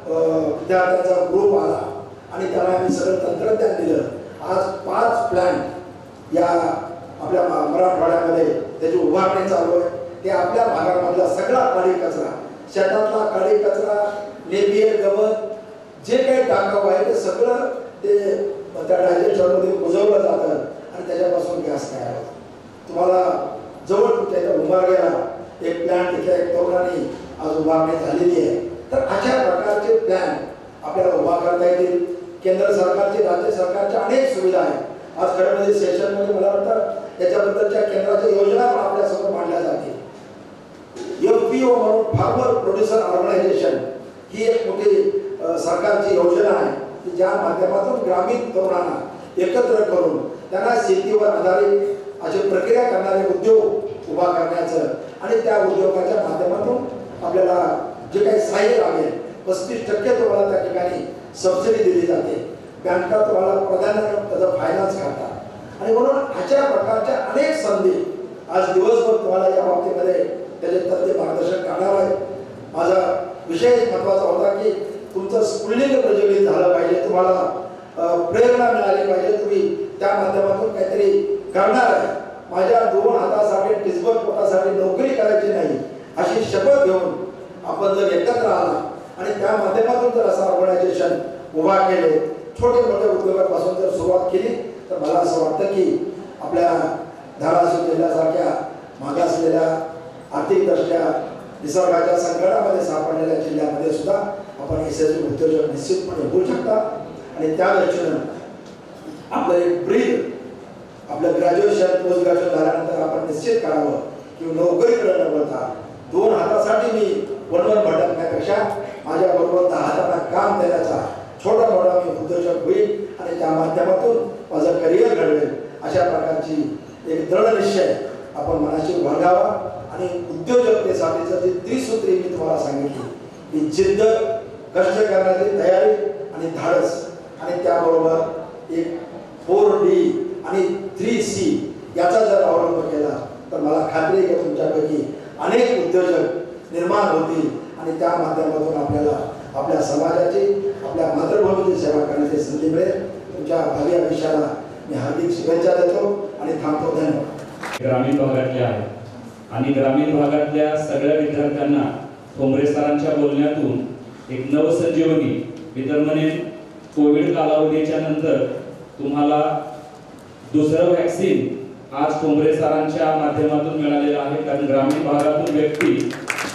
विद्यार्थ्यांचा ग्रुप आला आणि त्याला आम्ही सगळं तंत्रज्ञान दिलं. आज 5 प्लॅन्ट या आपल्या मराठवाड्यामध्ये त्याची उभारणी चालू आहे. ते आपल्या भागामधला सगळा काळी कचरा, शेतातला काळी कचरा, नेपियर गवत, जे काही टाकाऊ आहे ते सगळं ते त्या डायजेस्टरमध्ये कुजवलं जातं आणि त्याच्यापासून गॅस तयार होतो. तुम्हाला जवळ तुमच्या इथं उभारलेला एक प्लॅन तिथे एक तरुणांनी आज उभारणी झालेली आहे. तर अशा प्रकारचे प्लॅन आपल्याला उभा करता येतील. केंद्र सरकारचे, राज्य सरकारच्या अनेक सुविधा आहेत. आज खरं म्हणजे सेशनमध्ये मला वाटतं याच्याबद्दलच्या केंद्राच्या योजना पण आपल्यासमोर मांडल्या जातील. FPO म्हणून फार्मर प्रोड्युसर ऑर्गनायझेशन ही एक मोठी सरकारची योजना आहे की ज्या माध्यमातून ग्रामीण तरुणांना एकत्र करून त्यांना शेतीवर आधारित अशी प्रक्रिया करणारे उद्योग उभा करण्याचं आणि त्या उद्योगाच्या माध्यमातून आपल्याला जे काही सहाय्य लागेल 35% तुम्हाला त्या ठिकाणी सबसिडी दिली जाते. बँका तुम्हाला प्राधान्याने त्याचा फायनान्स करतात आणि म्हणून अशा प्रकारच्या अनेक संधी आज दिवसभर तुम्हाला या बाबतीमध्ये त्याचे तज्ञ मार्गदर्शन करणार आहे. माझा विषय महत्त्वाचा होता की तुमचं स्फुल्लिंग प्रज्वलित झालं पाहिजे, तुम्हाला प्रेरणा मिळाली पाहिजे, तुम्ही त्या माध्यमातून काहीतरी करणार आहे. माझ्या 2 हातासाठी टिचभर पोटासाठी नोकरी करायची नाही अशी शपथ घेऊन आपण जर एकत्र आला आणि त्या माध्यमातून जर असं ऑर्गनायझेशन उभा केले, छोटे मोठे उद्योगापासून जर सुरुवात केली तर मला असं वाटतं की आपल्या धाराशिव जिल्ह्यासारख्या मागासलेल्या आर्थिकदृष्ट्या निसर्गाच्या संकटामध्ये सापडलेल्या जिल्ह्यामध्ये सुद्धा आपण यशस्वी उद्योजक निश्चितपणे होऊ शकता. आणि त्या दृष्टीनं आपलं एक ब्रीद आपलं ग्रॅज्युएशन पोस्ट ग्रॅज्युएशन झाल्यानंतर आपण निश्चित करावं की नोकरीकडे न वळता 2 हातासाठी मी वणवण भटकण्यापेक्षा माझ्याबरोबर 10 हातांना काम देण्याचा छोटा मोठा मी उद्योजक होईल आणि त्या माध्यमातून माझं करिअर घडवेल अशा प्रकारची एक दृढ निश्चय आपण मनाशी बाळगावा. आणि उद्योजकतेसाठीचं जे त्रिसूत्री मी तुम्हाला सांगितली की जिद्द, कष्ट करण्याची तयारी आणि धाडस आणि त्याबरोबर एक 4D आणि 3C याचा जर अवलंब केला तर मला खात्री आहे की तुमच्यापैकी अनेक उद्योजक निर्माण होतील आणि त्या माध्यमातून आपल्याला आपल्या समाजाची, आपल्या मातृभूमीची सेवा करण्याची संधी मिळेल. तुमच्या भावी आयुष्याला मी हार्दिक शुभेच्छा देतो आणि थांबतो. धन्यवाद. ग्रामीण भागातले आहे आणि ग्रामीण भागातल्या सगळ्या विद्यार्थ्यांना ठोंबरे सरांच्या बोलण्यातून एक नवसंजीवनी, मी तर म्हणेन कोविड कालावधीच्या नंतर तुम्हाला दुसरं वॅक्सिन आज ठोंबरे सरांच्या माध्यमातून मिळालेलं आहे. कारण ग्रामीण भागातून व्यक्ती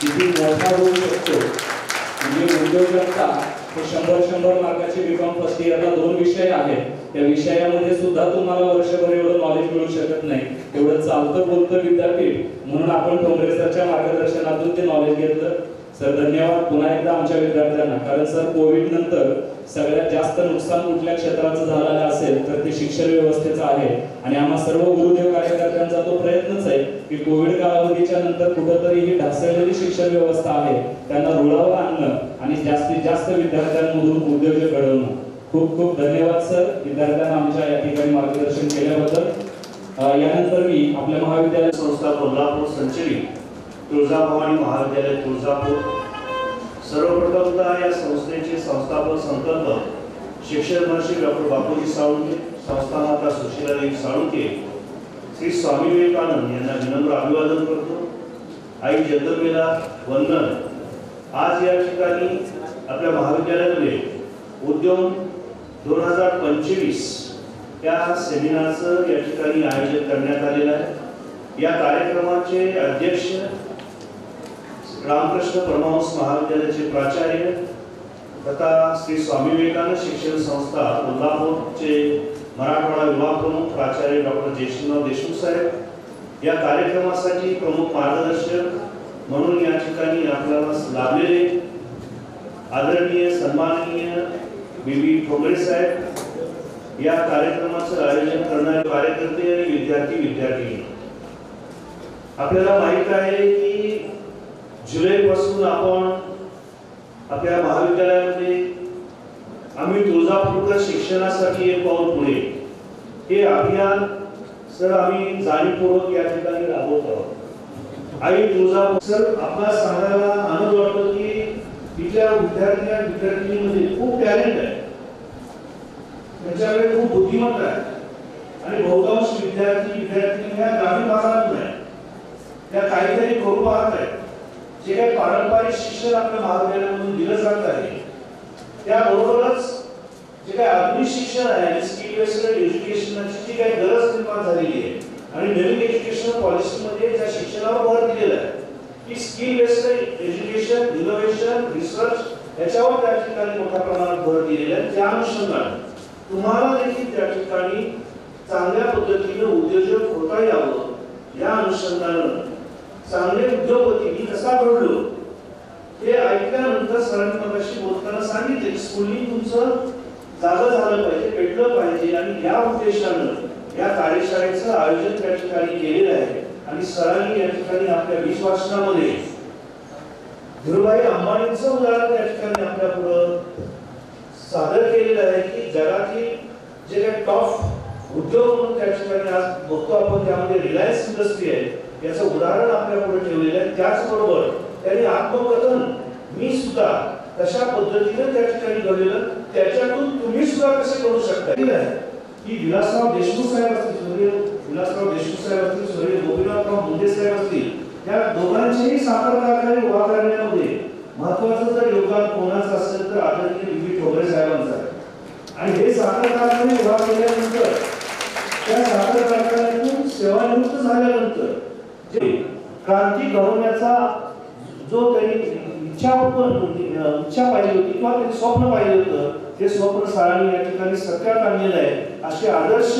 किती मोठा होऊ शकतो, म्हणजे उद्योजकता हे 100 मार्काचे B.Com फर्स्ट इयरला 2 विषय आहेत. त्या विषयामध्ये सुद्धा तुम्हाला वर्षभर एवढं नॉलेज मिळू शकत नाही. एवढं चालतं बोलतं विद्यापीठ, म्हणून आपण ठोंबरे सरच्या मार्गदर्शनातून ते नॉलेज घेतलं. सर धन्यवाद पुन्हा एकदा आमच्या विद्यार्थ्यांना. कारण सर कोविड नंतर सगळ्यात जास्त नुकसान कुठल्या क्षेत्राचं झालेलं असेल तर ते शिक्षण व्यवस्थेचं आहे. आणि आम्हा सर्व गुरुदेव कार्यकर्त्यांचा तो प्रयत्नच आहे की कोविड कालावधीच्या नंतर कुठंतरी ही ढासळलेली शिक्षण व्यवस्था आहे त्यांना रुळावर आणणं आणि जास्तीत जास्त विद्यार्थ्यांमधून उद्योजक घडवणं. खूप खूप धन्यवाद सर विद्यार्थ्यांना आमच्या या ठिकाणी मार्गदर्शन केल्याबद्दल. यानंतर मी आपल्या महाविद्यालय संस्था कोल्हापूर संचलित तुळजाभवानी महाविद्यालय तुळजापूर, सर्वप्रथमतः या संस्थेचे संस्थापक संकल्पक शिक्षण महर्षी डॉक्टर बापूजी साळुंखे, संस्थामाता सुशीलादेवी साळुंखे, श्री स्वामी विवेकानंद यांना विनम्र अभिवादन करतो. आई जगदंबेला वंदन. आज या ठिकाणी आपल्या महाविद्यालयामध्ये उद्यम 2025 या सेमिनारचं या ठिकाणी आयोजन करण्यात आलेलं आहे. या कार्यक्रमाचे अध्यक्ष रामकृष्ण परमहंस महाविद्यालयाचे प्राचार्य तथा श्री स्वामी विवेकानंद शिक्षण संस्था कोल्हापूरचे मराठवाडा विभाग प्रमुख प्राचार्य डॉक्टर जयसिंहराव देशमुख साहेब या कार्यक्रमासाठी प्रमुख मार्गदर्शक म्हणून या ठिकाणी आपल्याला लाभलेले आदरणीय सन्माननीय बीबी ठोंबरे साहेब, या कार्यक्रमाचं आयोजन करणारे कार्यकर्ते आणि विद्यार्थी आपल्याला माहित आहे की जुलैपासून आपण आपल्या महाविद्यालयामध्ये आम्ही तुळजापूरकर शिक्षणासाठी एक पाऊल पुढे हे अभियान सर आम्ही जाणीवपूर्वक या ठिकाणी राबवत आहोत। आई तुळजापूर सर आपल्याला सांगायला आनंद वाटतो की तिथल्या विद्यार्थ्यांमध्ये खूप टॅलेंट आहे, त्यांच्याकडे खूप बुद्धिमत्ता आहे आणि बहुतांश विद्यार्थी ह्या ग्रामीण भागात नाही, त्या काहीतरी करू पाहत आहेत। जे काही पारंपरिक शिक्षण आपल्या महाविद्यालयामधून दिलं जात आहे त्याबरोबरच जे काही आधुनिक शिक्षण आहे, स्किल बेस्ड एज्युकेशनची जी काही गरज निर्माण झालेली आहे आणि नवीन एज्युकेशन पॉलिसीमध्ये ज्या शिक्षणावर भर दिलेला आहे की skill based education, innovation, research याच्यावर त्या ठिकाणी मोठ्या प्रमाणात भर दिलेला आहे। त्या अनुषंगाने तुम्हाला देखील त्या ठिकाणी चांगल्या पद्धतीने उद्योजक होता यावं या अनुषंगाने चांगले उद्योगपती मी कसा घडलो हे ऐकल्यानंतर सरांनी मगाशी बोलताना सांगितले स्कूलिंग तुमचं जागं झालं पाहिजे, पेटलं पाहिजे आणि या उद्देशानं या कार्यशाळेचं आयोजन त्या ठिकाणी केलेलं आहे। आणि सरांनी या ठिकाणी आपल्या 20 भाषणामध्ये धीरूभाई अंबानींचं उदाहरण त्या ठिकाणी आपल्या पुढे सादर केलेलं आहे की जगातील जे काही टॉप उद्योग म्हणून त्या ठिकाणी आज बघतो आपण त्यामध्ये रिलायन्स इंडस्ट्री आहे याचं उदाहरण आपल्या पुढे ठेवलेलं आहे। त्याचबरोबर त्यांनी आत्मकथन मी सुद्धा कशा पद्धतीने त्या ठिकाणी घडलेलं त्याच्यातून तुम्ही सुद्धा कसे करू शकता की विलासराव देशमुख साहेब असतील, विलासराव देशमुख साहेब असतील, स्वर्गीय गोपीनाथराव मुंडे साहेब असतील, या दोघांचेही साखर कारखाने उभा करण्यामध्ये महत्त्वाचं जर योगदान कोणाचं असेल तर आदरणीय बी ठोबरे साहेबांचं आहे। आणि हे साखर कारखाने उभा केल्यानंतर त्या साखर कारखान्यातून सेवानिवृत्त झाल्यानंतर जे क्रांती घडवण्याचा जो त्यांनी इच्छा पाहिली होती किंवा त्यांनी स्वप्न पाहिलं होतं ते स्वप्न सरांनी या ठिकाणी सत्यात आणलेलं आहे। असे आदर्श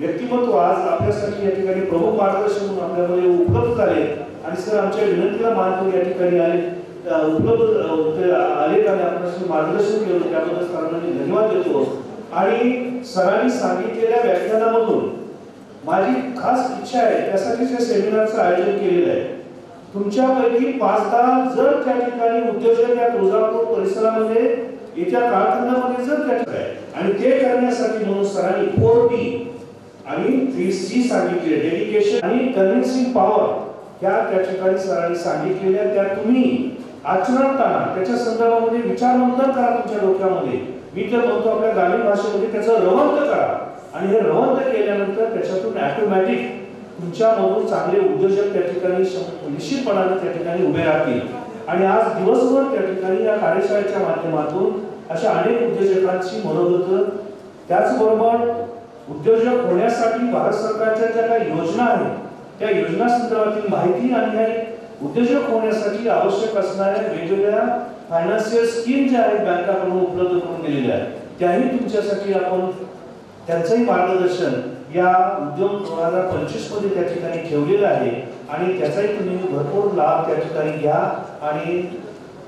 व्यक्तिमत्व आज आपल्यासाठी या ठिकाणी प्रमुख मार्गदर्शन म्हणून आपल्यामध्ये उपलब्ध झाले आणि सर आमच्या विनंतीला मान करून या ठिकाणी उपलब्ध आले आणि आपल्याला मार्गदर्शन केलं त्याबद्दल सरांना मी धन्यवाद देतो। आणि सरांनी सांगितलेल्या व्याख्यानामधून माझी खास इच्छा आहे त्यासाठीच या सेमिनारचं आयोजन केलेलं आहे। तुमच्यापैकी 5-10 जर त्या ठिकाणी उद्योजक या तुळजापूर परिसरामध्ये येत्या कालखंडामध्ये जर त्या ठिकाणी आणि ते करण्यासाठी म्हणून सरांनी 4D आणि 3C सांगितले, डेडिकेशन आणि कन्व्हिन्सिंग पॉवर या त्या ठिकाणी सरांनी सांगितलेल्या त्या तुम्ही आचरणात आणा, त्याच्या संदर्भामध्ये विचारमंथन करा तुमच्या डोक्यामध्ये। मी तर म्हणतो आपल्या ग्रामीण भाषेमध्ये त्याचं रवंत करा आणि हे रवंत केल्यानंतर त्याच्यातून ऑटोमॅटिक तुमच्यामधून चांगले उद्योजक त्या ठिकाणी निश्चितपणाने त्या ठिकाणी उभे राहतील। आणि आज दिवसभर त्या ठिकाणी या कार्यशाळेच्या माध्यमातून अशा अनेक उद्योजकांची मनोगत त्याचबरोबर उद्योजक होण्यासाठी भारत सरकारच्या ज्या काही योजना आहेत त्या योजना संदर्भातील माहिती आणि उद्योजक होण्यासाठी आवश्यक असणाऱ्या वेगवेगळ्या फायनान्शियल स्कीम ज्या आहेत बँकाकडून उपलब्ध करून दिलेल्या आहेत त्याही तुमच्यासाठी आपण त्यांचंही मार्गदर्शन या उद्योग 2025 मध्ये त्या ठिकाणी ठेवलेलं आहे आणि त्याचाही तुम्ही भरपूर लाभ त्या ठिकाणी घ्या। आणि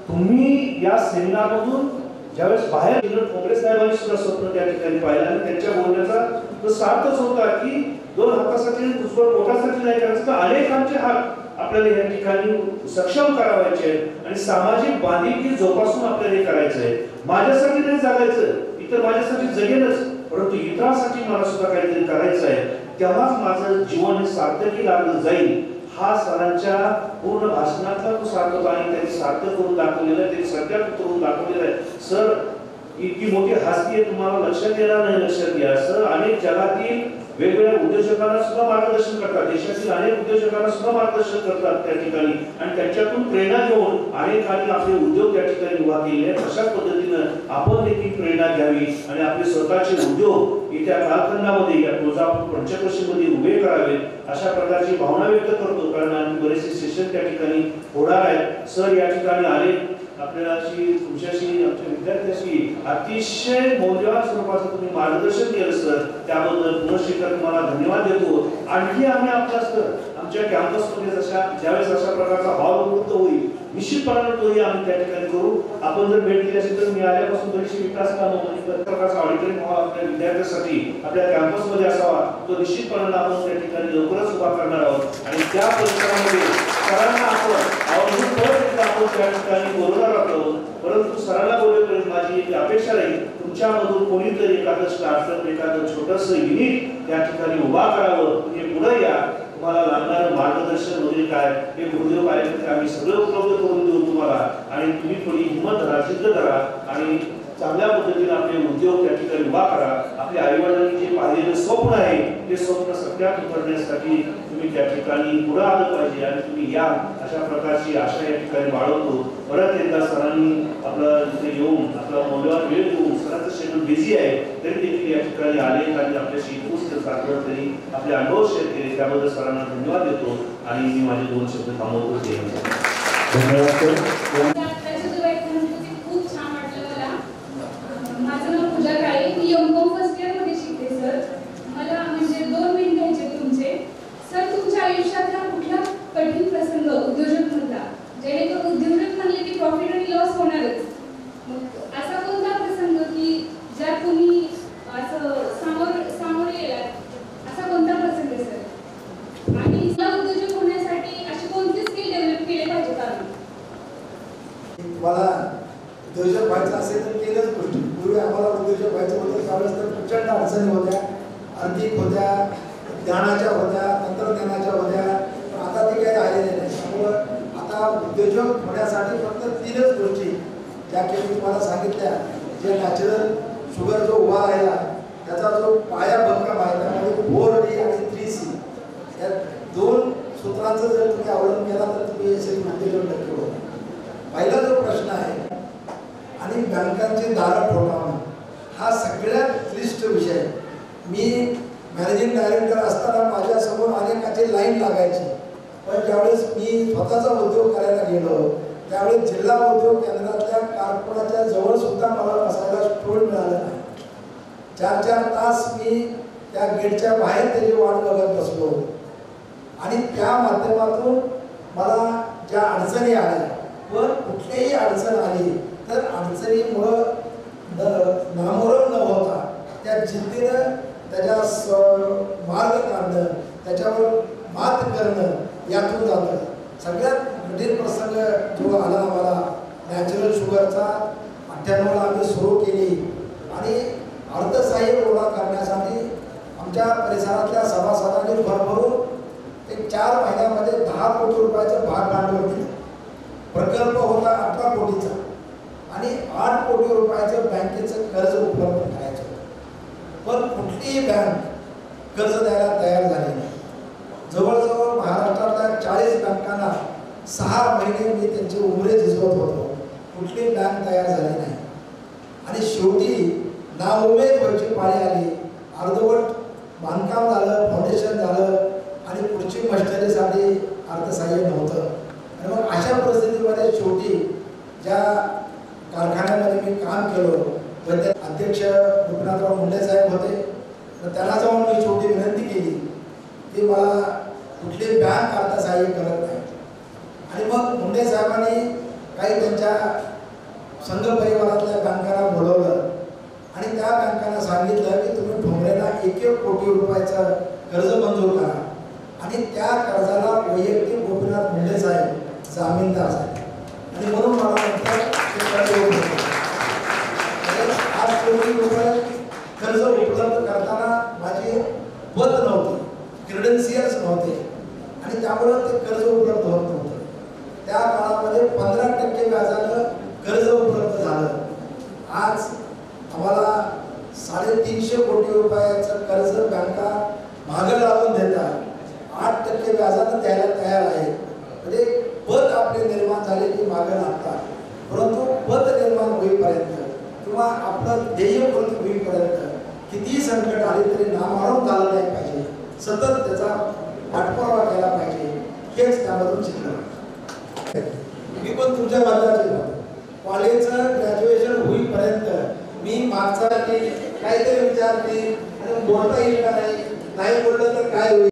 तुम्ही या सेमिनारमधून ज्यावेळेस बाहेर गेलो काँग्रेस साहेबांनी सुद्धा स्वप्न त्या ठिकाणी पाहिलं आणि त्यांच्या बोलण्याचा तो सार्थच होता की 2 हातासाठी दुसरं पोटासाठी नाही करायचं तर अनेकांचे हात आपल्याला या ठिकाणी सक्षम करावायचे आणि सामाजिक बांधिलकी जोपासून आपल्याला हे करायचं आहे। माझ्यासाठी नाही जगायचं, इतर माझ्यासाठी जगेलच, परंतु इतरांसाठी मला सुद्धा काहीतरी करायचं आहे, तेव्हाच माझं जीवन हे सार्थकी लागलं जाईल। हा सरांच्या पूर्ण भाषणातला तो सार्थक आणि त्यांनी सार्थक करून दाखवलेला आहे, त्यांनी सत्यात करून दाखवलेलं आहे। सर इतकी मोठी हस्ती आहे तुम्हाला लक्षात येणार नाही, लक्षात घ्या सर अनेक जगातील वेगवेगळ्या उद्योजकांना सुद्धा मार्गदर्शन करतात, देशातील अनेक उद्योजकांना सुद्धा मार्गदर्शन करतात त्या ठिकाणी आणि त्यांच्यातून प्रेरणा घेऊन अनेकांनी आपले उद्योग त्या ठिकाणी उभा केले आहेत। अशा पद्धतीनं आपण देखील प्रेरणा घ्यावी आणि आपले स्वतःचे उद्योग येत्या कालखंडामध्ये या तुळजापूर पंचक्रोशीमध्ये उभे करावेत अशा प्रकारची भावना व्यक्त करतो। कारण आम्ही बरेचसे सेशन त्या ठिकाणी होणार आहेत। सर या ठिकाणी आले आपल्याशी तुमच्याशी आमच्या विद्यार्थ्यांशी अतिशय मौल्यवान स्वरूपाचं तुम्ही मार्गदर्शन केलं सर, त्याबद्दल पुनश्च तुम्हाला धन्यवाद देतो। आणखी आम्ही आपला सर आमच्या कॅम्पसमध्ये ज्यावेळेस अशा प्रकारचा हॉल उपलब्ध होईल निश्चितपणाने तोही आम्ही त्या ठिकाणी करू. आपण जर भेट दिली असेल तर मी आल्यापासून बरीचशी विकास कामं प्रकारचा ऑडिटोरियम हॉल आपल्या विद्यार्थ्यांसाठी आपल्या कॅम्पसमध्ये असावा, तो निश्चितपणाने आपण त्या ठिकाणी लवकरच उभा करणार आहोत. आणि त्या परिसरामध्ये सरांना आपण आवर्जून परत एकदा आपण त्या ठिकाणी बोलवणार आहोत. परंतु सरांना बोलवेपर्यंत माझी एक अपेक्षा राहील, तुमच्यामधून कोणीतरी एखादं स्टार्टअप एखादं छोटंसं युनिट त्या ठिकाणी उभा करावं. तुम्ही पुढे या, तुम्हाला लागणारं मार्गदर्शन वगैरे काय हे गुरुदेव कार्यक्रम आम्ही सगळं उपलब्ध करून देऊ तुम्हाला. आणि तुम्ही थोडी हिंमत धरा, जिद्द धरा आणि चांगल्या पद्धतीने आपले उद्योग त्या ठिकाणी उभा करा. आपल्या आईवडिलांनी जे पाहिलेलं स्वप्न आहे ते स्वप्न सत्यात उतरण्यासाठी तुम्ही त्या ठिकाणी पुढे आलं पाहिजे आणि तुम्ही या, अशा प्रकारची आशा या ठिकाणी बाळगतो. परत एकदा सरांनी आपलं इथे येऊन आपला मौल्यवान वेळ देऊन, सरांचं शेड्यूल बिझी आहे तरी देखील या ठिकाणी आले आणि आपल्याशी पुस्तक साधलं तरी आपले अनुभव शेअर केले, त्याबद्दल सरांना धन्यवाद देतो. आणि मी माझे 2 शब्द थांबवतो. खूप छान वाटलं मला. माझं नाव पूजा काळे, मी एम.कॉम फर्स्ट इयर मध्ये शिकते सर. मला म्हणजे 2 मिनिट घ्यायचे तुमचे. सर, तुमच्या आयुष्यातला कुठला कठीण प्रसंग उद्योजक म्हणला, जेणेकरून उद्योजक म्हणले की प्रॉफिट आणि लॉस होणारच, असा कोणता प्रसंग की ज्यात तुम्ही असं सामोरे गेलात, असा कोणता प्रसंग सर? आणि उद्योजक होण्यासाठी अशी कोणती स्किल डेव्हलप केले पाहिजे? मला उद्योजक व्हायचं असेल तर केलंच गोष्टी. पूर्वी आम्हाला उद्योजक व्हायचं होतं त्यावेळेस तर प्रचंड अडचणी होत्या, आर्थिक होत्या, ज्ञानाच्या होत्या, तंत्रज्ञानाच्या होत्या. पण आता ते काही राहिलेले नाही. त्यामुळं आता उद्योजक होण्यासाठी फक्त 3च गोष्टी ज्या की मी तुम्हाला सांगितल्या. जे नॅचरल शुगर जो उभा राहिला त्याचा जो पाया भक्कम आहे, त्यामध्ये 4D आणि 3C या 2 सूत्रांचं जर तुम्ही अवलंब केला तर तुम्ही यशस्वी उद्योजक नक्की होता. पहिला जो प्रश्न आहे आणि बँकांची दारं ठोठावणं, हा सगळ्यात क्लिष्ट विषय. मी मॅनेजिंग डायरेक्टर असताना माझ्यासमोर अनेकाची लाईन लागायची, पण ज्यावेळेस मी स्वतःचा उद्योग करायला गेलो त्यावेळेस जिल्हा उद्योग केंद्रातल्या कारकुनाच्या जवळ सुद्धा मला बसायला स्टूल मिळालं नाही. 4-4 तास मी त्या गेटच्या बाहेर त्याची वाट बघत बसलो. आणि त्या माध्यमातून मला ज्या अडचणी आल्या, पण कुठलीही अडचण आली तर अडचणीमुळं नामोहरम न होता त्या जिद्दीनं त्याच्या मार्ग काढणं, त्याच्यावर मात करणं यातून जातं. सगळ्यात कठीण प्रसंग जो आला आम्हाला नॅचरल शुगरचा, 98ला आम्ही सुरू केली आणि अर्थसहाय्य गोळा करण्यासाठी आमच्या परिसरातल्या सभासदांनी भरभरून एक 4 महिन्यामध्ये 10 कोटी रुपयाचं भाग भांडवल दिलं. प्रकल्प होता 18 कोटीचा आणि 8 कोटी रुपयाचं बँकेचं कर्ज उपलब्ध करायचं. पण कुठलीही बँक कर्ज द्यायला तयार झाली नाही. जवळजवळ महाराष्ट्रातल्या 40 बँकांना 6 महिने मी त्यांचे उमरे झिजवत होतो, कुठली बँक तयार झाली नाही. आणि शेवटी नाउमेद व्हायची पाळी आली. अर्धवट बांधकाम झालं, फाउंडेशन झालं आणि पुढची मशिनरीसाठी अर्थसहाय्य नव्हतं. आणि मग अशा परिस्थितीमध्ये शेवटी ज्या कारखान्यामध्ये मी काम केलो तर अध्यक्ष गोपीनाथराव मुंडे साहेब होते, तर त्यांना जाऊन मी शेवटी विनंती केली की मला कुठली बँक अर्थसहाय्य करत नाही. आणि मग मुंडे साहेबांनी काही त्यांच्या संघ परिवारातल्या बँकांना बोलवलं आणि त्या बँकांना सांगितलं की तुम्ही ठोंबरेला 1-1 कोटी रुपयाचं कर्ज मंजूर करा. आणि त्या कर्जाला वैयक्तिक गोपीनाथ मुंडे साहेब जामीनदार झाले. आणि म्हणून मला म्हटलं आज कोटी रुपये कर्ज उपलब्ध करताना माझी पत नव्हती, क्रेडेन्शियल्स नव्हते आणि त्यामुळं ते कर्ज उपलब्ध होत नव्हतं. त्या काळामध्ये 15% व्याजानं कर्ज उपलब्ध झालं. आज आम्हाला 350 कोटी रुपयाचं कर्ज बँका मागं लावून देतात, 8% व्याजानं द्यायला तयार आहे. म्हणजे पत आपले निर्माण झाले की मागं लागतात. परंतु पत निर्माण होईपर्यंत किंवा आपलं ध्येय पूर्ण होईपर्यंत कितीही संकट आले तरी नामहरम झालं नाही पाहिजे, सतत त्याचा पाठपुरावा केला पाहिजे, हेच त्यामधून शिकलो. मी पण तुमच्या बाजूचे कॉलेजचं ग्रॅज्युएशन होईपर्यंत मी मागचा की काहीतरी विचार की बोलता येईल का नाही, नाही बोललं तर काय होईल.